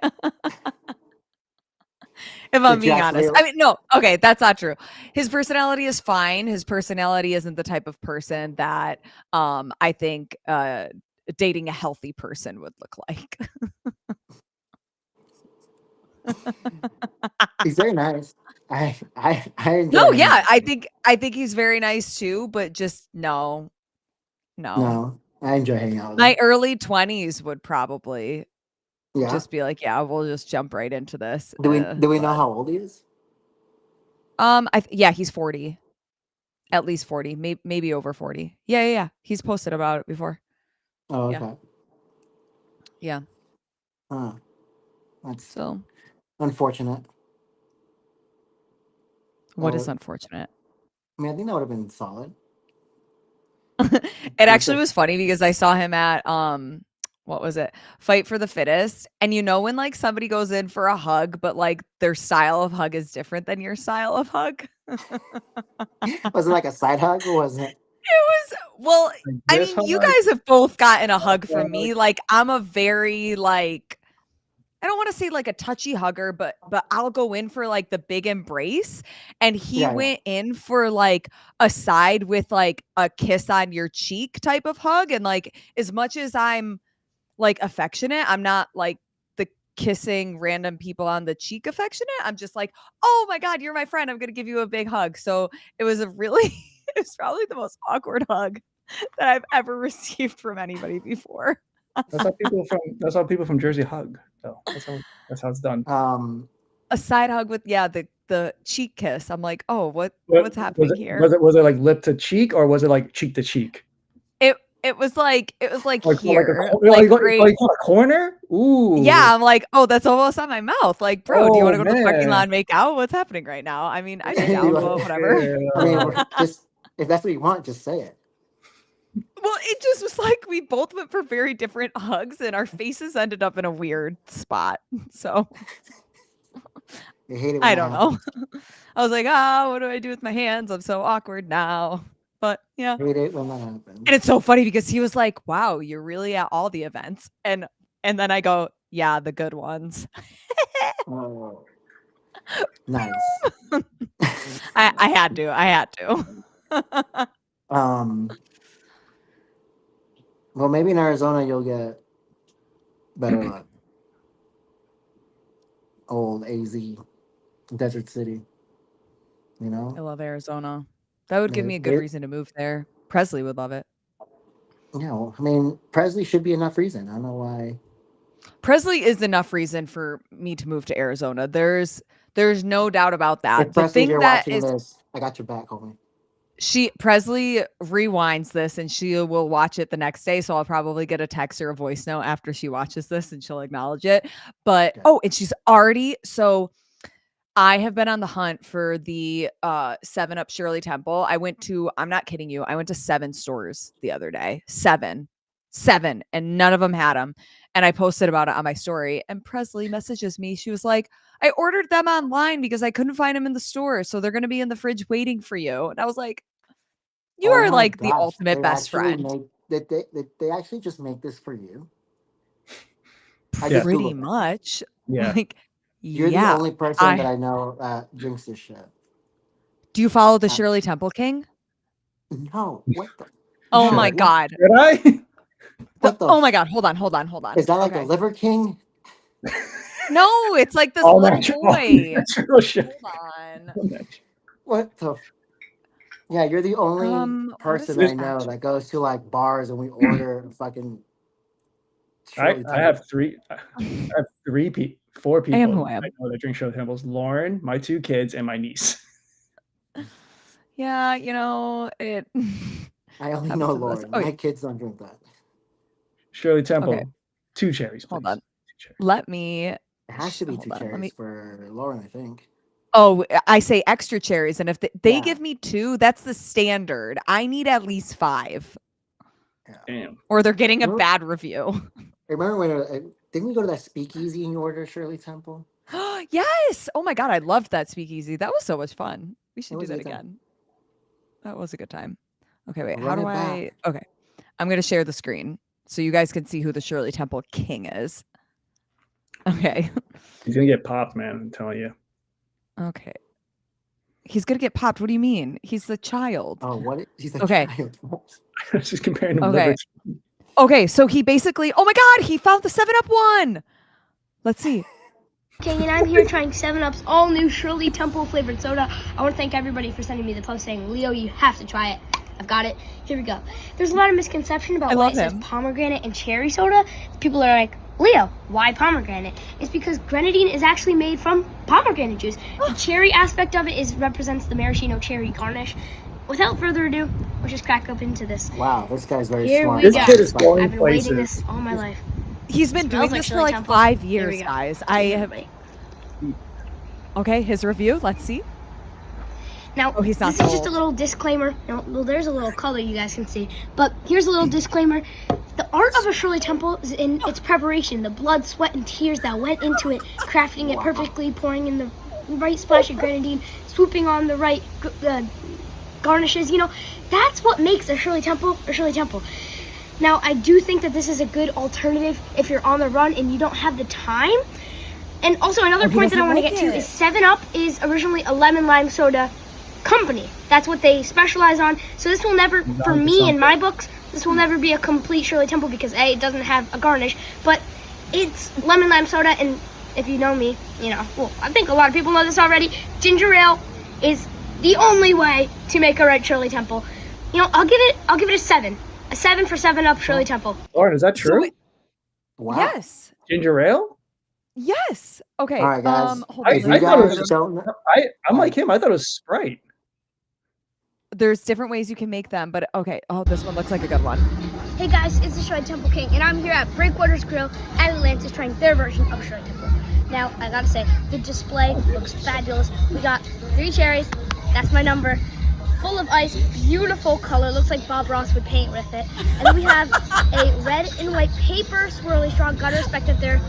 If I'm Did you being actually? honest. I mean, no, okay, that's not true. His personality is fine. His personality isn't the type of person that I think dating a healthy person would look like. He's very nice. I No, enjoy hanging yeah, out with him. I think he's very nice too, but just no. No. No, I enjoy hanging out with My him. early 20s would probably Yeah. just be like, yeah, we'll just jump right into this. Do we know But how old he is? yeah, he's 40. At least 40, maybe over 40. Yeah, yeah, yeah. He's posted about it before. Oh, Yeah. okay. Yeah. Huh. That's So, unfortunate. That what is would. unfortunate? I mean, I think that would have been solid. It Just actually a, was funny because I saw him at what was it? Fight for the Fittest. And when like somebody goes in for a hug, but like their style of hug is different than your style of hug. was it like a side hug or was it? It was well, Like I this mean, you hug, guys have both gotten a hug from hug. me. Like I'm a very like I don't want to say like a touchy hugger, but I'll go in for like the big embrace. And he Yeah, yeah. went in for like a side with like a kiss on your cheek type of hug. And like as much as I'm like affectionate, I'm not like the kissing random people on the cheek affectionate. I'm just like, oh my God, you're my friend. I'm gonna give you a big hug. So it was a really it's probably the most awkward hug that I've ever received from anybody before. That's how people from Jersey hug. So that's how it's done. Um, A side hug with the cheek kiss. I'm like, "Oh, But what's was happening it here?" was it was it like lip to cheek or was it like cheek to cheek? It was like Like a here, cor like like right a corner? yeah, Ooh. I'm like, "Oh, that's almost on my mouth." Like, "Bro, do you Oh, wanna go to the parking lot man. and make out? What's happening right now?" I mean, I'd be you down, want- but whatever. I mean, Yeah. just if that's what you want, just say it. Well, it just was like we both went for very different hugs and our faces ended up in a weird spot. So, I hate it when I that don't know. happens. I was like, "Ah, what do I do with my hands? I'm so awkward now." But, yeah. Hate it when that And happens. it's so funny because he was like, "Wow, you're really at all the events." And then I go, "Yeah, the good ones." Oh, nice. I had to. I had to. um, well, maybe in Arizona you'll get better luck. Old AZ, Desert City. You I know, love Arizona. That would give they, me a good they, reason to move there. Presley would love it. Yeah, well, I mean, Presley should be enough reason. I don't know why. Presley is enough reason for me to move to Arizona. There's no doubt about If that. The Presley, thing you're that watching is this, I got your back, homie. Presley rewinds this and she will watch it the next day. So I'll probably get a text or a voice note after she watches this and she'll acknowledge it. But Okay. and she's already I have been on the hunt for the 7-Up Shirley Temple. I'm not kidding you, I went to 7 stores the other day. 7. And none of them had them. And I posted about it on my story. And Presley messages me. She was like, I ordered them online because I couldn't find them in the store. So they're going to be in the fridge waiting for you. And I was like, you Oh are my like the gosh, ultimate they best actually friend. make they actually just make this for you. I just Yes. Pretty googled that. much. Yeah. Like, You're the yeah. only person that I know that drinks this shit. Do you follow the Uh, Shirley Temple King? no, what the? Oh No, my Should. what? God. Should I? What the? Oh my God. Hold on. Is that like the Okay. Liver King? No, it's like this All little natural. boy. Natural shit. Hold on. All natural. What the? Yeah, you're the only What is person his I know actual? that goes to like bars and we order fucking I Shirley I Temple. have four I am people who I I am. know that drink Shirley Temples: Lauren, my 2 kids, and my niece. Yeah, it I only happens know to the best. Lauren. Okay, My kids don't drink that. Shirley okay, Temple, 2 cherries, hold please. on. 2 cherries. Let me It has to be hold two on. Let cherries me. for Lauren, I think. Oh, I say extra cherries, and if they Yeah, give me 2, that's the standard. I need at least 5, yeah. Damn. or they're getting a Remember, bad review. remember when didn't we go to that speakeasy and you ordered Shirley Temple? Yes. Oh my God, I loved that speakeasy. That was so much fun. We It should do was a that good time. again. That was a good time. Okay, wait. How Run do it back. I? Okay, I'm gonna share the screen so you guys can see who the Shirley Temple King is. Okay. He's gonna get popped, man. I'm telling you. Okay. He's gonna get popped. What do you mean? He's the child. Oh, what? He's a Okay. child. Just comparing him Okay. liver. Okay. So he basically, oh my God, he found the 7-Up one. Let's see. King, and I'm here trying 7-Up's all new Shirley Temple flavored soda. I want to thank everybody for sending me the post saying, Leo, you have to try it. I've got it. Here we go. There's a lot of misconception about why it says pomegranate and cherry soda. People are like, Leo, why pomegranate? It's because grenadine is actually made from pomegranate juice. The cherry aspect of it represents the maraschino cherry garnish. Without further ado, we'll just crack up into this. Wow, this guy's very Here smart. we This go. kid is going I've been places. waiting this all my life. He's been doing Smells like this for Shirley like Temple. 5 Here we years, go. guys. Here's everybody. Okay, his review. Let's see. Now, Oh, he's not this is just a sold. little disclaimer. No, well, there's a little color you guys can see. But here's a little disclaimer. The art of a Shirley Temple is in its preparation, the blood, sweat, and tears that went into it, crafting it perfectly, pouring in the right splash of grenadine, swooping on the right garnishes. That's what makes a Shirley Temple a Shirley Temple. Now, I do think that this is a good alternative if you're on the run and you don't have the time. And also another point that I want to get to is 7-Up is originally a lemon lime soda company. That's what they specialize on. So this will never, for me in my books, this will never be a complete Shirley Temple because A, it doesn't have a garnish, but it's lemon lime soda, and if you know me, well, I think a lot of people know this already, ginger ale is the only way to make a right Shirley Temple. I'll give it a 7. A 7 for 7-Up Shirley Temple. Lauren, is that true? Wow. Yes. Ginger ale? Yes. Okay. All right, guys. Hold on. If I you thought it guys was don't know, I'm like him. I thought it was Sprite. There's different ways you can make them, but okay. Oh, this one looks like a good one. Hey guys, it's the Shirley Temple King, and I'm here at Breakwaters Grill at Atlantis trying their version of Shirley Temple. Now, I gotta say, the display looks fabulous. We got 3 cherries, that's my number, full of ice, beautiful color, looks like Bob Ross would paint with it. And then we have a red and white paper swirly straw. Gotta respect that they're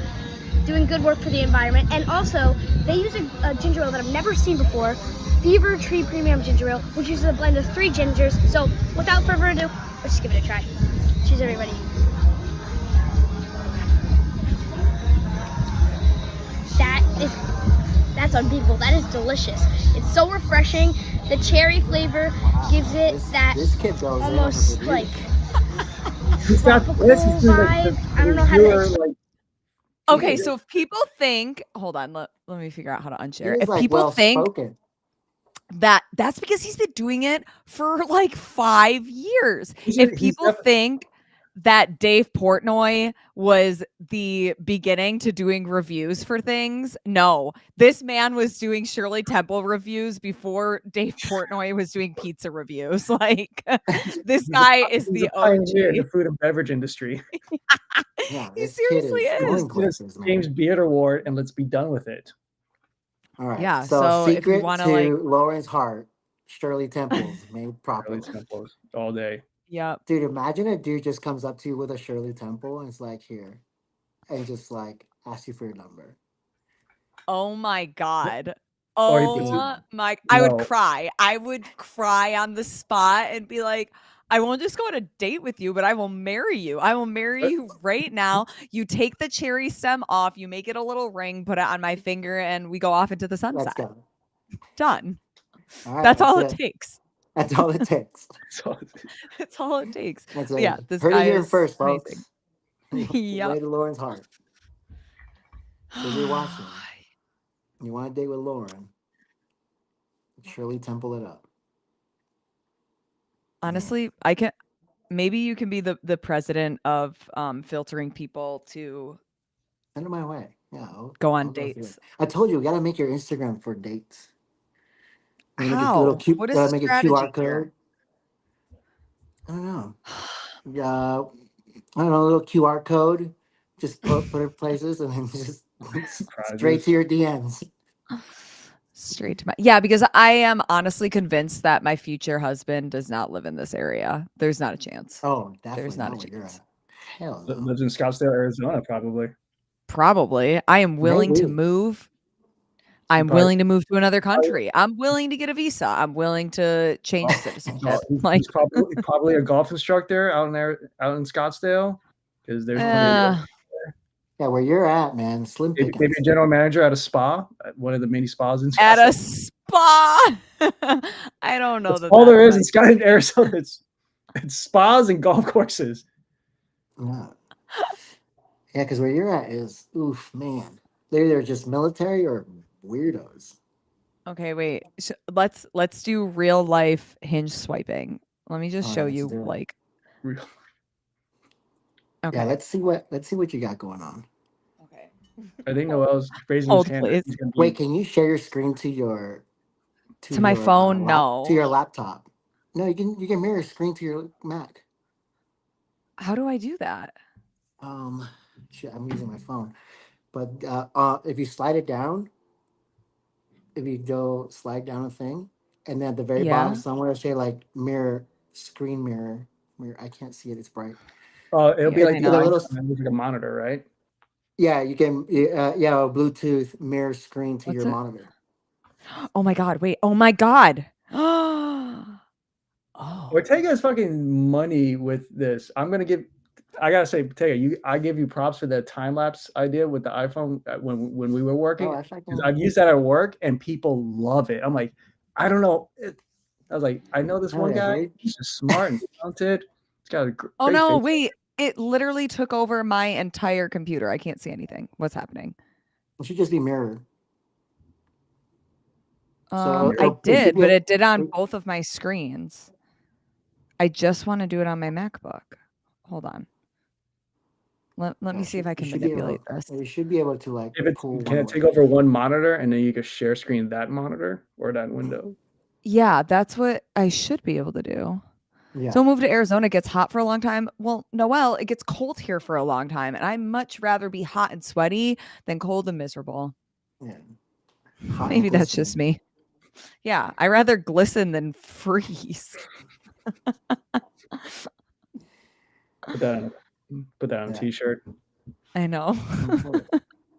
doing good work for the environment. And also, they use a ginger ale that I've never seen before, Fever Tree Premium Ginger Ale, which uses a blend of 3 gingers. So, without further ado, let's just give it a try. Cheers, everybody. That's unbeatable. That is delicious. It's so refreshing. The cherry flavor gives it this kid goes almost in like He's got tropical this. He's doing vibe. I don't know how to explain. Okay, so if people think, hold on, let me figure out how to unshare. He's If like people think spoken. that's because he's been doing it for like 5 years. If people think that Dave Portnoy was the beginning to doing reviews for things. No, this man was doing Shirley Temple reviews before Dave Portnoy was doing pizza reviews. Like, this guy is He's a the pioneer in the OG. food and beverage industry. Yeah, He this kid seriously is is. going places, man. James Beard Award, and let's be done with it. All right. Yeah, So, so if you secret wanna, like to Lauren's heart, Shirley Temples made Shirley properly. Temples all day. Yep. Dude, imagine a dude just comes up to you with a Shirley Temple and it's like, here, and just like asks you for your number. Oh my god. Or he puts it. Oh my, I would No. cry. I would cry on the spot and be like, I won't just go on a date with you, but I will marry you. I will marry you right now. You take the cherry stem off, you make it a little ring, put it on my finger, and we go off into the Let's sunset. go. Done. All right, That's all it it. takes. That's all it takes. So, That's all it takes. That's But it. yeah, this Heard it guy here is first, amazing. folks. The Yep. way to Lauren's heart. So if you're watching, you want to date with Lauren, Shirley Temple it up. Honestly, I can maybe you can be the president of filtering people to Send it my way. Yeah, go on I'll go through it. dates. I told you, we got to make your Instagram for dates. You make a little How? cute. What is the Make a strategy QR here? code. I don't know. Yeah, I don't know. A little QR code. Just put it places and then just straight to your DMs. Straight to my because I am honestly convinced that my future husband does not live in this area. There's not a chance. Oh, There's definitely not not a where you're chance. at. Hell no. lives in Scottsdale, Arizona, probably. Probably. I am willing to Maybe. move. I'm Probably- willing to move to another country. I'm willing to get a visa. I'm willing to change citizenship. Like, He's probably a golf instructor out in Scottsdale, because there's plenty. Yeah, where you're at, man. Slim Maybe pickings. a general manager at a spa, at one of the many spas in at a Scottsdale. spa. I don't know That's that. all there is in Scottsdale, Arizona. It's spas and golf courses. Yeah, because where you're at is, oof, man. They're either just military or weirdos. Okay, wait. Let's do real life Hinge swiping. Let me just All show right, let's you do it. like. Real- Okay. Yeah, let's see what you got going on. Okay. I think Noel's raising Hold, his hand. please. He's gonna be- Wait, can you share your screen to your To my phone? No. to your laptop? No, you can mirror screen to your Mac. How do I do that? Shit, I'm using my phone. But if you slide it down, if you go slide down a thing, and then at the very bottom Yeah. somewhere say like screen mirror. I can't see it. It's bright. it'll be Yeah, like I the know. icon, like a monitor, right? Yeah, you can. A Bluetooth mirror screen to What's your it? monitor. Oh my god! Wait. Oh my god. Oh. Ortega is fucking money with this. I gotta say, Ortega, I give you props for the time lapse idea with the iPhone when we were working. Oh, actually, I've used that at work and people love it. I'm like, I don't know. I was like, I know this one yeah, guy. dude. He's just smart and talented. He's got a great Oh no! face. Wait. It literally took over my entire computer. I can't see anything. What's happening? It should just be mirror. I it should did, be but it did on both of my screens. I just want to do it on my MacBook. Hold on. Let me see if I can manipulate this. You should be able to like pull Can it take over one monitor and then you can share screen that monitor or that window? Yeah, that's what I should be able to do. Yeah. So move to Arizona, it gets hot for a long time. Well, Noelle, it gets cold here for a long time, and I'd much rather be hot and sweaty than cold and miserable. Yeah. Maybe that's just me. Yeah, I rather glisten than freeze. Put that on a t-shirt. I know.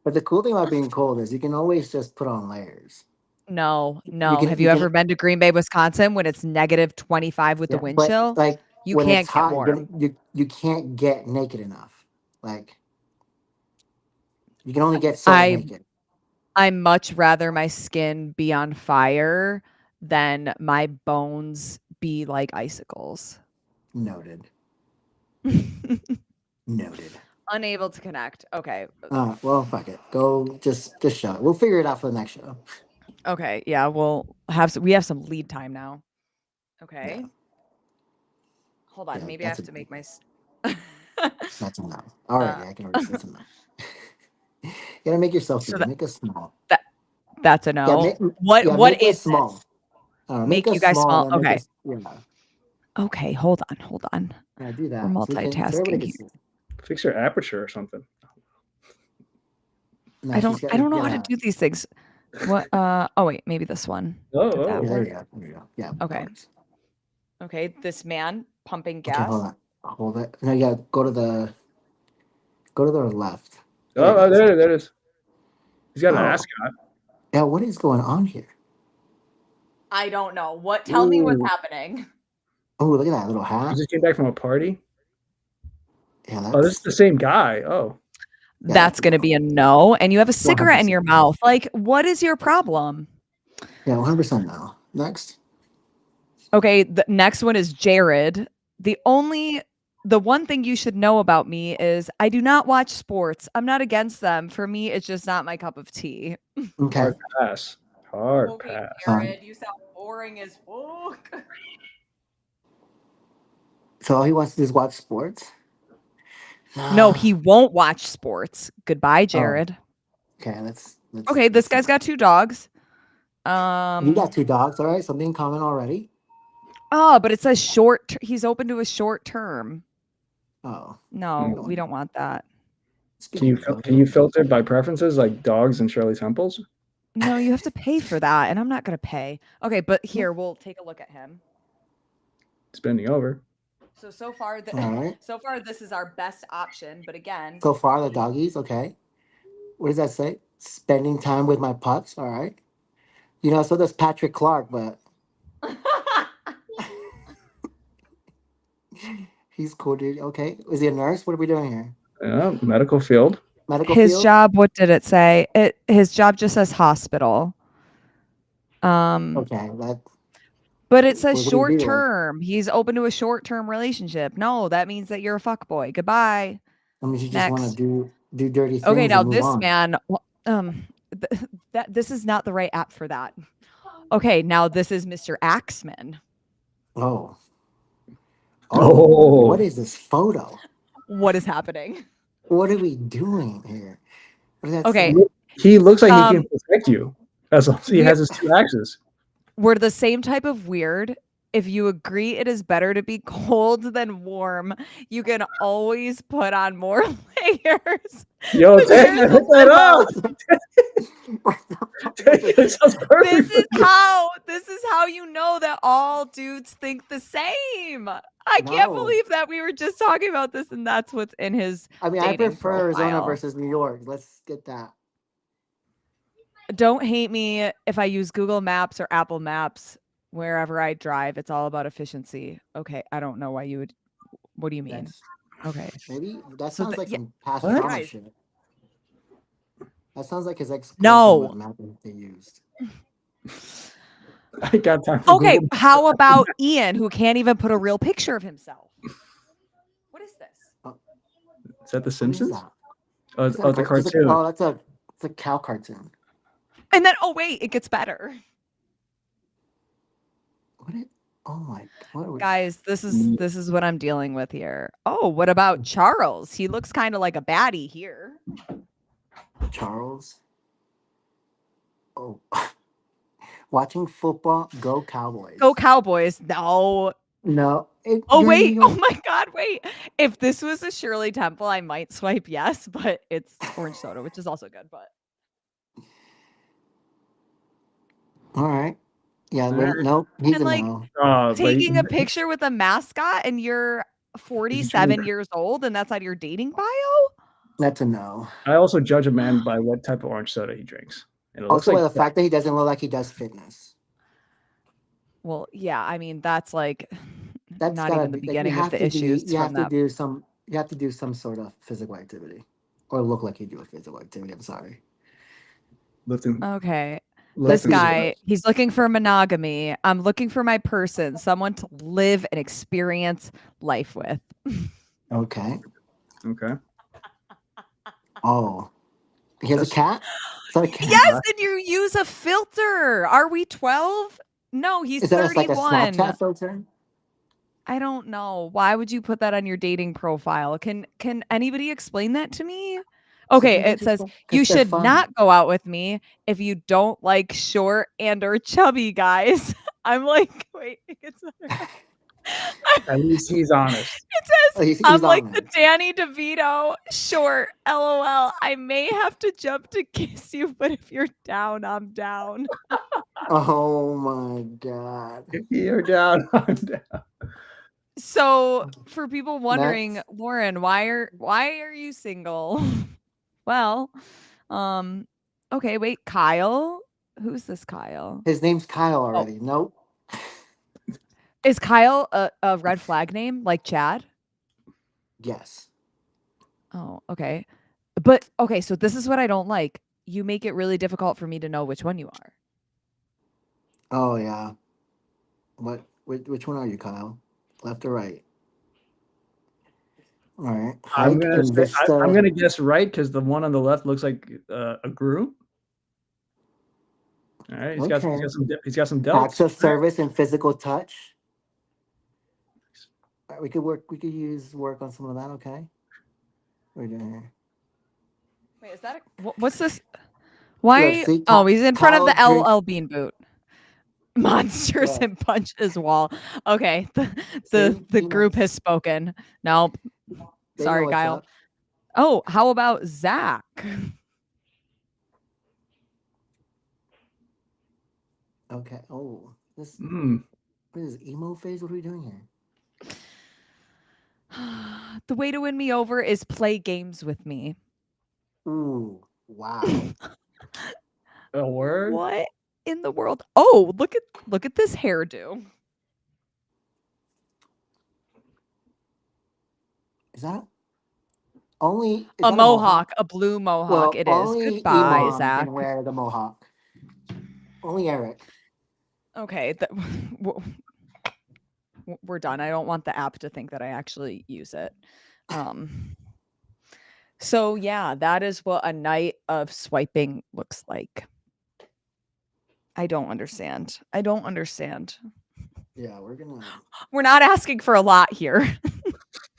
But the cool thing about being cold is you can always just put on layers. No. Have you ever been to Green Bay, Wisconsin when it's negative 25 with the wind chill? Like you when can't it's hot, get warm. you can't get naked enough. Like you can only get so naked. I much rather my skin be on fire than my bones be like icicles. Noted. Noted. Unable to connect. Okay. Well, fuck it. Go just show it. We'll figure it out for the next show. Okay. Yeah, we have some lead time now. Okay. Yeah. Hold on. Maybe I have to make my That's a no. Alrighty, I can already say it's a no. You gotta make yourself So bigger. Make us small. that's a Yeah, no. What make is us it? small. Make Make you us guys small, small? then make Okay. us Okay, hold on. yeah, do We're that. So everybody multitasking can here. see. Fix your aperture or something. No, I she's don't got I you don't know how to gotta do these things. What oh wait, maybe this one. Oh, Did that yeah, there work? you go. There you go. Yeah, Okay. colors. Okay, this man pumping Okay, hold gas. on. Hold it. No, yeah, go to the left. There it oh, is. there it is. He's got an Oh. ascot. Yeah, what is going on here? I don't know. Tell me what's Ooh. happening. Oh, look at that little He hat. just came back from a party. Yeah, Oh, this is the same guy. Oh, That's that's a going to no. be a no. And you have a cigarette in 100%. your mouth. Like, what is your problem? Yeah, 100% no. Next. Okay, the next one is Jared. The one thing you should know about me is I do not watch sports. I'm not against them. For me, it's just not my cup of tea. Okay. hard pass. Hard Okay, pass. Jared, you sound boring as fuck. So all he wants to do is watch sports? No, Nah. he won't watch sports. Goodbye, Oh, Jared. okay. Okay, this Let's guy's got 2 dogs. You got 2 dogs, all right? Something in common already? Oh, but it says he's open to a short term. Oh. No, No. we don't want that. Speaking of those. Can you filter by preferences like dogs and Shirley Temples? No, you have to pay for that, and I'm not gonna pay. Okay, but here, we'll take a look at him. It's bending over. So far, All right. so far this is our best option. But again, So far, the doggies, okay. What does that say? Spending time with my pups, all right. You know, so does Patrick Clark, but he's cool, dude. Okay. Is he a nurse? What are we doing here? Yeah, medical field. Medical his field? job. What did it say? His job just says hospital. Okay. But it says What do you short do there? term. He's open to a short term relationship. No, that means that you're a fuckboy. Goodbye. I mean, you just want to Next. do dirty Okay, things now and move this on. man, this is not the right app for that. Okay, now this is Mr. Axman. Oh. Oh. What is this photo? What is happening? What are we doing here? What does that Okay. say? He looks like he can protect you as long as he has his 2 axes. We're the same type of weird. If you agree it is better to be cold than warm, you can always put on more layers. Yo, But take here's that, the It sounds perfect. this is how you know that all dudes think the same. I can't No. believe that we were just talking about this and that's what's in his I mean, I dating prefer Arizona profile. versus New York. Let's get that. Don't hate me if I use Google Maps or Apple Maps wherever I drive. It's all about efficiency. Okay, I don't know why you would. What do you mean? Okay, Maybe that So sounds like some past What? drama Guys. shit. That sounds like his ex No. girlfriend map that they used. I got time for okay. Google. How about Ian, who can't even put a real picture of himself? What is this? Is that The What is Simpsons? that? Oh, Is that the it's a- cartoon. oh, it's a cow cartoon. And then, oh wait, it gets better, Oh my! What are we? guys. This is what I'm dealing with here. Oh, what about Charles? He looks kind of like a baddie here. Charles. Oh, watching football. Go Cowboys. Go Cowboys! No. No. Oh you're in wait! New Oh York. my God! Wait. If this was a Shirley Temple, I might swipe yes, but it's orange soda, which is also good. But All right. Yeah. All right. Nope. He's and a like no. taking a picture with a mascot, and you're 47 years old, and that's on your dating bio. That's a no. I also judge a man by what type of orange soda he drinks, and it looks Also, like by the fact that he doesn't look like he does fitness. Well, yeah. I mean, that's like That's not gotta even the be like you beginning of have the to issues you have from to that. do some you have to do some sort of physical activity, or look like you do a physical activity. I'm sorry. lifting. Okay. This lifting guy, weights. he's looking for monogamy. I'm looking for my person, someone to live and experience life with. Okay. Okay. Oh, he has a cat. Is that a cat? Yes, and you use a filter. Are we 12? No, he's Is that like a 31. Snapchat filter? I don't know. Why would you put that on your dating profile? Can anybody explain that to me? Some Okay, people it just says don't you because they're should fun. not go out with me if you don't like short and or chubby guys. I'm like, wait, it gets better. At least he's honest. It Oh, says he's I'm on like the there. Danny DeVito short. LOL. I may have to jump to kiss you, but if you're down, I'm down. Oh my god. If you're down, I'm down. So, for people wondering, Next. Lauren, why are you single? Well, um, okay, wait, Kyle? Who's this Kyle? His name's Kyle Oh, already. Nope. is Kyle a red flag name like Chad? Yes. Oh, okay. But okay, so this is what I don't like. You make it really difficult for me to know which one you are. Oh yeah. Which one are you, Kyle? Left or right? All right. I'm Hike gonna and say I'm Vista. gonna guess right because the one on the left looks like a groom. All right, Okay. he's got some Acts delts. of service and physical touch. All right, we could work. We could use work on some of that. Okay. What are we doing here? Wait, is that what's this? Why are Look, you? see, Oh, he's in front of Kyle the drink. LL Bean boot. Monsters Look, and punches wall. Okay, the see, the he group knows. has spoken. Nope. They know Sorry, what's Kyle. up. Oh, how about Zach? Okay. Oh, this. Mm. What is this, emo phase? What are we doing here? The way to win me over is play games with me. Ooh. Wow. A word? What in the world? Oh, look at this hairdo. Is that only? Is A that a mohawk? mohawk, a blue mohawk. Well, It is. only Goodbye, Imam Zach. can wear the mohawk. Only Eric. Okay, we're done. I don't want the app to think that I actually use it. So yeah, that is what a night of swiping looks like. I don't understand. I don't understand. Yeah, we're gonna. We're not asking for a lot here.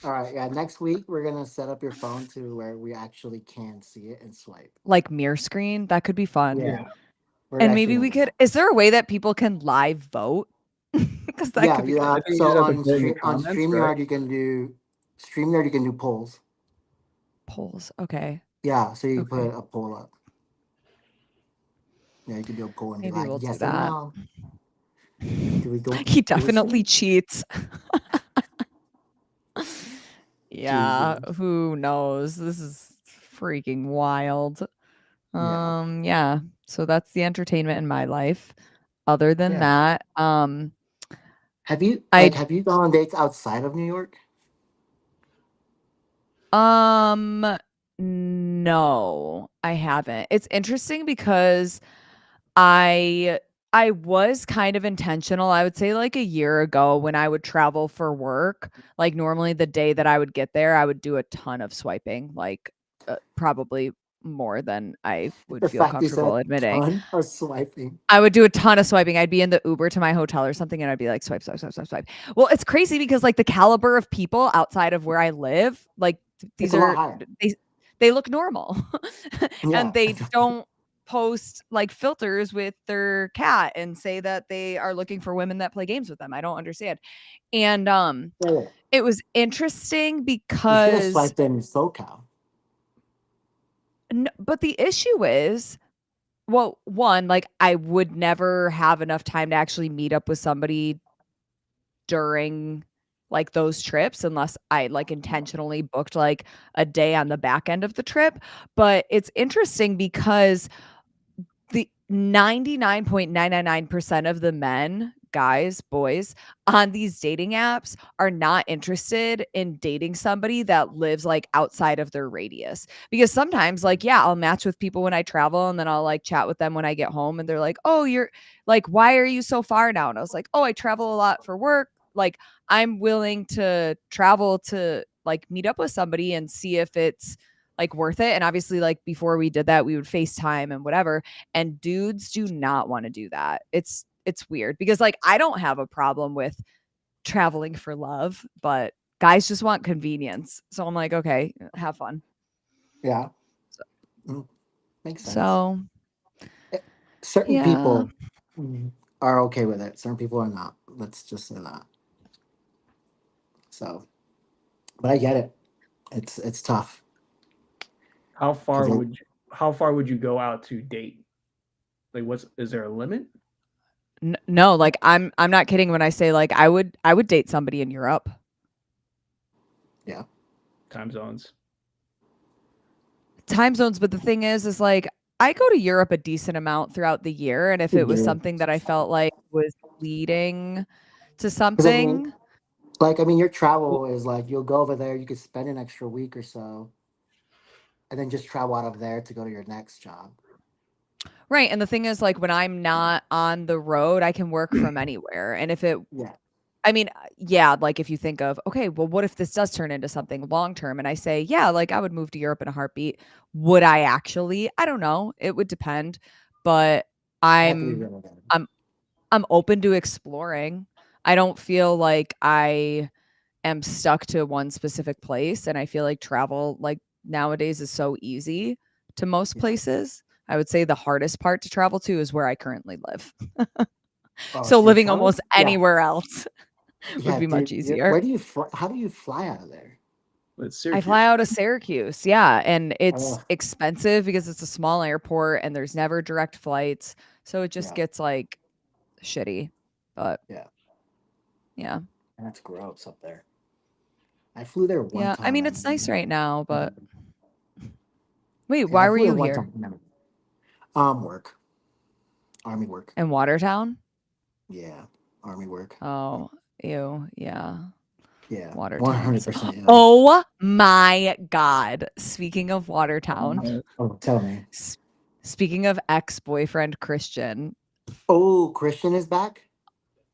All right. Yeah. Next week we're gonna set up your phone to where we actually can see it and swipe. Like mirror screen, that could be fun. Yeah. We're And actually maybe gonna we do could that. is there a way that people can live vote? Because that Yeah. could be You kind I of have think you so just have to on put in the stream on comments, right? Streamyard you can do polls. polls. Okay. Yeah. So you Okay. put a poll up. Yeah. You can do a poll and be Maybe like we'll do yes or that. no. Do we go? He Do we definitely swipe? cheats. Yeah, Jesus. who knows? This is freaking wild. Yeah. Yeah. So that's the entertainment in my life. Other than Yeah. that, I Have you gone on dates outside of New York? um no, I haven't. It's interesting because I I was kind of intentional. I would say like a year ago when I would travel for work, like normally the day that I would get there, I would do a ton of swiping, like probably more than I would The feel fact you comfortable said admitting. ton of swiping. I would do a ton of swiping. I'd be in the Uber to my hotel or something and I'd be like swipe, swipe, swipe, swipe, swipe. Well, it's crazy because like the caliber of people outside of where I live, like It's these a lot are higher. they look normal. Yeah. And they don't post like filters with their cat and say that they are looking for women that play games with them. I don't understand. And Yeah, yeah. it was interesting You should have because swiped in SoCal. but the issue is well, one, like I would never have enough time to actually meet up with somebody during like those trips unless I like intentionally booked like a day on the back end of the trip. But it's interesting because the 99.999% of the men, guys, boys on these dating apps are not interested in dating somebody that lives like outside of their radius. Because sometimes, like, yeah, I'll match with people when I travel and then I'll like chat with them when I get home and they're like, oh, you're like, why are you so far now? And I was like, oh, I travel a lot for work. Like, I'm willing to travel to like meet up with somebody and see if it's like worth it. And obviously, like before we did that, we would FaceTime and whatever. And dudes do not want to do that. It's weird because like I don't have a problem with traveling for love, but guys just want convenience. So I'm like, okay, have fun. Yeah. So, Makes sense. so Eh, Certain yeah. people are okay with it. Certain people are not. Let's just say that. So, but I get it. It's tough How far because would you, how far would you go out to date? Like, is there a limit? No, like I'm not kidding when I say like I would date somebody in Europe. yeah, Time zones. Time zones, but the thing is like I go to Europe a decent amount throughout the year, and if you it was do. something that I felt like was leading to Because I mean, something. your travel is like you'll go over there, you could spend an extra week or so, and then just travel out of there to go to your next job. Right, and the thing is, like, when I'm not on the road, I can work from anywhere, and if it Yeah, I mean, yeah, like, if you think of, "Okay, well, what if this does turn into something long term?" And I say, "Yeah, like, I would move to Europe in a heartbeat." Would I actually? I don't know, it would depend, but I have to be I'm real again. I'm I'm open to exploring. I don't feel like I am stuck to one specific place, and I feel like travel, like, nowadays is so easy to most Yeah. places. I would say the hardest part to travel to is where I currently live. Oh, So so you're living traveling? almost Yeah, anywhere else would yeah, be much dude. easier. Where do you fly? How do you fly out of there? It's I fly Syracuse. out of Syracuse, yeah, and it's Oh, expensive because it's a small airport and there's never direct flights, so it just yeah, gets, like, shitty, but yeah. yeah. That's gross up there. I flew there one Yeah, I time mean, it's nice and right now, but wait, yeah, I why were flew there you one here? time. No. Work, army work. In Watertown? Yeah, army work. Oh, ew, yeah. Yeah, Watertown is 100%. Yeah. oh my god. Speaking of Watertown, Oh, tell me. s speaking of ex-boyfriend Christian, Oh, Christian is back.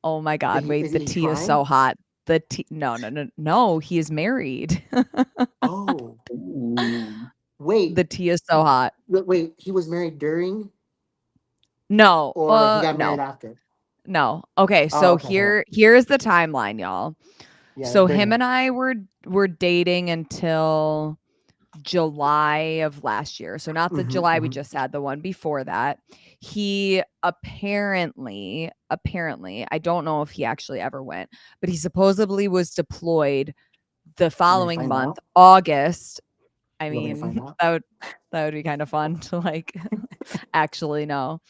oh my god, wait, Is the he tea is trying? so hot. The tea no, no, no, no, he is married. Oh, Ooh. wait, The tea is so hot. wait. He was married during, No, or he got married no, after? no. Okay, Oh, so okay. Okay. here's the timeline, y'all. Yeah, So bring him it. and I were dating until July of last year. So not the Mm-hmm, July we mm-hmm. just had, the one before that. He apparently, I don't know if he actually ever went, but he supposedly was deployed the You gonna following find month, out? August. I You want me to find mean, out? that would be kind of fun to like actually know.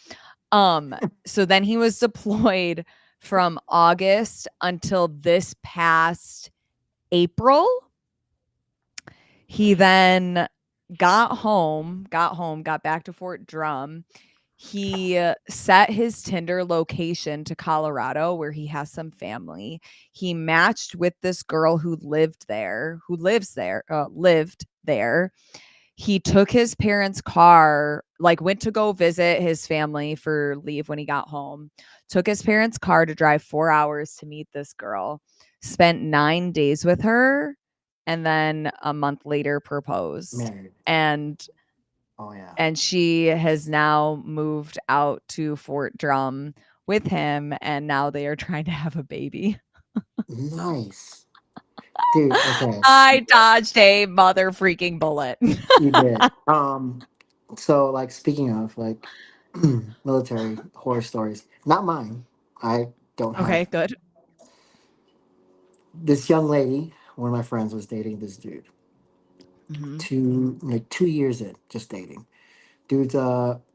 Um, so then he was deployed from August until this past April. He then got back to Fort Drum. He set his Tinder location to Colorado where he has some family. He matched with this girl who lived there. He took his parents' car, like went to go visit his family for leave when he got home. Took his parents' car to drive 4 hours to meet this girl. Spent 9 days with her and then a month later proposed. Married. And Oh yeah. and she has now moved out to Fort Drum with him and now they are trying to have a baby. Nice, dude. Okay, I dodged a mother freaking bullet. you did. So like speaking of like military horror stories, not mine. I don't have Okay, good. this young lady. One of my friends was dating this dude. Mhm. 2 years in, just dating. Dude's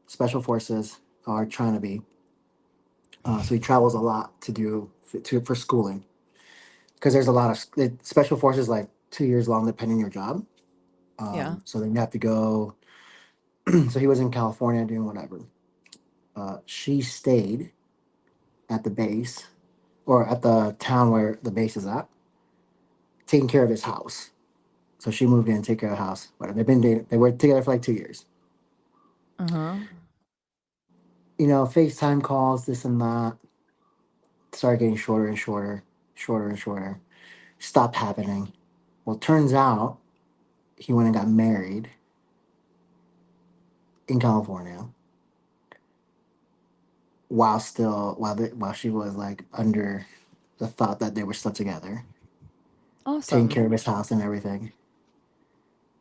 special forces are trying to be. So he travels a lot for schooling because there's a lot of special forces like 2 years long depending on your job. Yeah. So then you have to go. So he was in California doing whatever. She stayed at the base or at the town where the base is at, taking care of his house. So she moved in, take care of the house. Whatever. They've been dating. They were together for like 2 years. Uh-huh. FaceTime calls, this and that. Started getting shorter and shorter, shorter and shorter. Stopped happening. Well, turns out he went and got married in California while she was like under. the thought that they were still together, taking Awesome. care of his house and everything,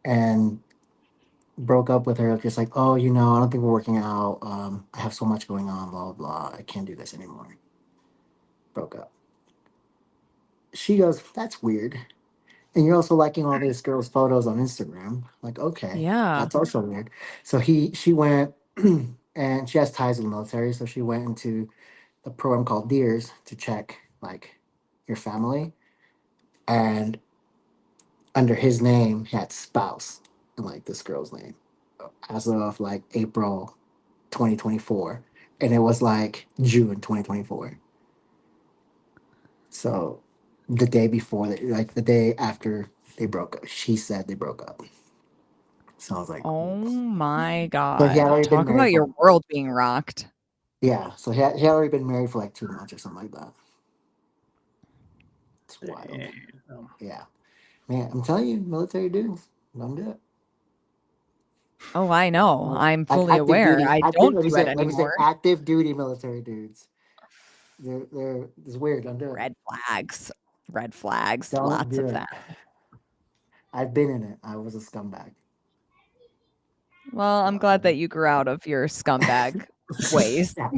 and broke up with her. Just like, oh, I don't think we're working out. I have so much going on. Blah blah blah. I can't do this anymore. Broke up. She goes, that's weird. And you're also liking all these girls' photos on Instagram. Like, okay, Yeah. that's also weird. So she went, and she has ties with the military, so she went into a program called Deers to check like your family, and under his name, he had spouse and like this girl's name as of like April 2024, and it was like June 2024. So the day before, like the day after they broke up, she said they broke up. So I was like, Oh my so he had God. already been Talk married about for, your world being rocked. yeah. So he had already been married for like 2 months or something like that. It's wild. Damn. Yeah, man. I'm telling you, military dudes don't do it. Oh, I know. I'm Like fully aware. I active. don't do it Let me say, anymore. active duty military dudes. They're it's weird. Don't do it. Red flags. Red flags. Don't Lots do of it. them. I've been in it. I was a scumbag. Well, I'm glad that you grew out of your scumbag ways. Yeah,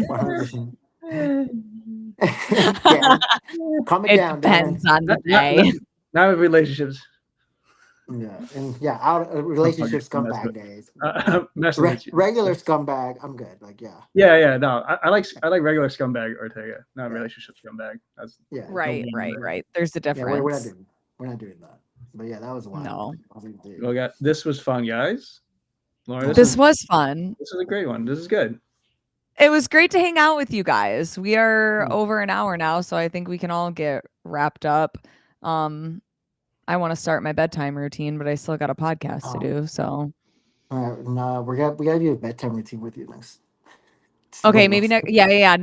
100%. Dan, calm it It down, Dan. depends on the Not, day. not with relationships. Yeah, and yeah, out I'm fucking relationship messing scumbag with, days. messing with you. Regular scumbag, I'm good. Like, yeah, Yeah. No, I like regular scumbag Ortega, not yeah, relationship scumbag. That's yeah, no Right, one right, there. right. There's a yeah. We're not difference. doing. We're not doing that. But yeah, that was wild. No. I was like, dude. Well, this was fun, guys. Lauren, This was fun. this is a great one. This is good. It was great to hang out with you guys. We are Mm. over an hour now, so I think we can all get wrapped up. I want to start my bedtime routine, but I still got a podcast to Oh, do. So all right. No, we gotta do a bedtime routine with you next. okay, Wait, maybe next. yeah.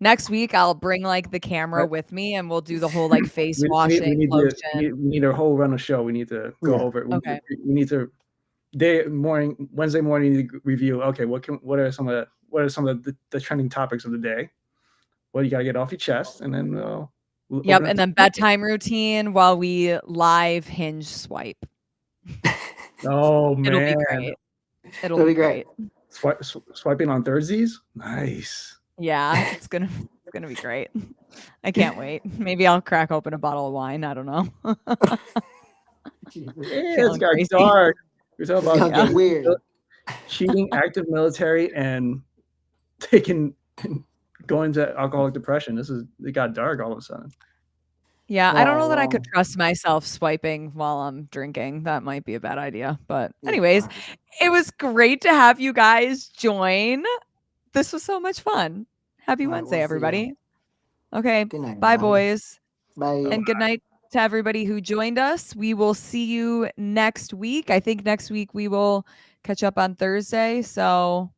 Next week I'll bring like the camera But with me and we'll do the whole like face we washing need to lotion. we need a whole run of show. We need to go Yeah. over. Okay. We need to Wednesday morning. We need to review. Okay, what are some of the trending topics of the day? Well, you got to get off your chest, and then we'll Yep, open up and to then bedtime routine while we live Hinge swipe. Oh It'll be man, great. It'll That'll be be great. great. Swiping on Thursdays. Nice. Yeah, it's gonna be great. I can't wait. Maybe I'll crack open a bottle of wine. I don't know. Jesus. Yeah, it's Feeling got crazy. dark. We're talking It's gonna about get weird. cheating, active military, and taking going to alcoholic depression. It got dark all of a sudden. Yeah, All I don't right. know that I could Well, trust myself swiping while I'm drinking. That might be a bad idea. But yeah. anyways, 100%. it was great to have you guys join. This was so much fun. Happy All right. Wednesday, We'll see you. everybody. Okay. Good night, Bye, everybody. boys. Bye. And good night to everybody who joined us. We will see you next week. I think next week we will catch up on Thursday. So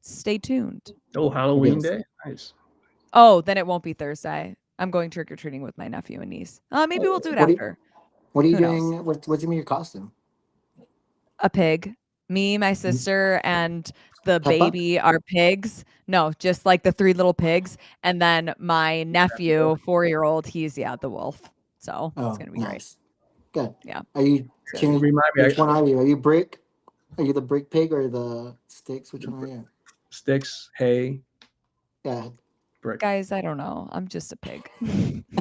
stay tuned. Oh, Halloween Adios. day. Nice. Oh, then it won't be Thursday. I'm going trick or treating with my nephew and niece. Maybe we'll do it What are you, after. what are you Who knows? doing? What's gonna be your costume? A pig. Me, my sister, and the Peppa? baby are pigs. No, just like the 3 little pigs. And then my nephew, 4-year-old, he's the wolf. So it's Oh, gonna be great. nice. Good. Yeah. Are you? It's gonna Can be you? Remind me. Which one are you? Are you brick? Are you the brick pig or the sticks? Which one are you? Sticks, hay, Yeah, brick. guys, I don't know. I'm just a pig.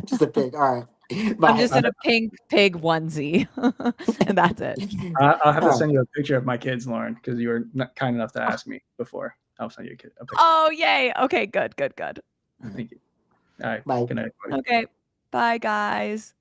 just a pig. All right. I'm Bye. just in a pink pig onesie. And that's it. I'll have to All send you a picture of my kids, Lauren, because you were not kind enough to ask me before. I'll send you a picture. Oh, yay. Okay, good. Thank you. All right. Bye. Good night, everybody. Okay. Bye, guys.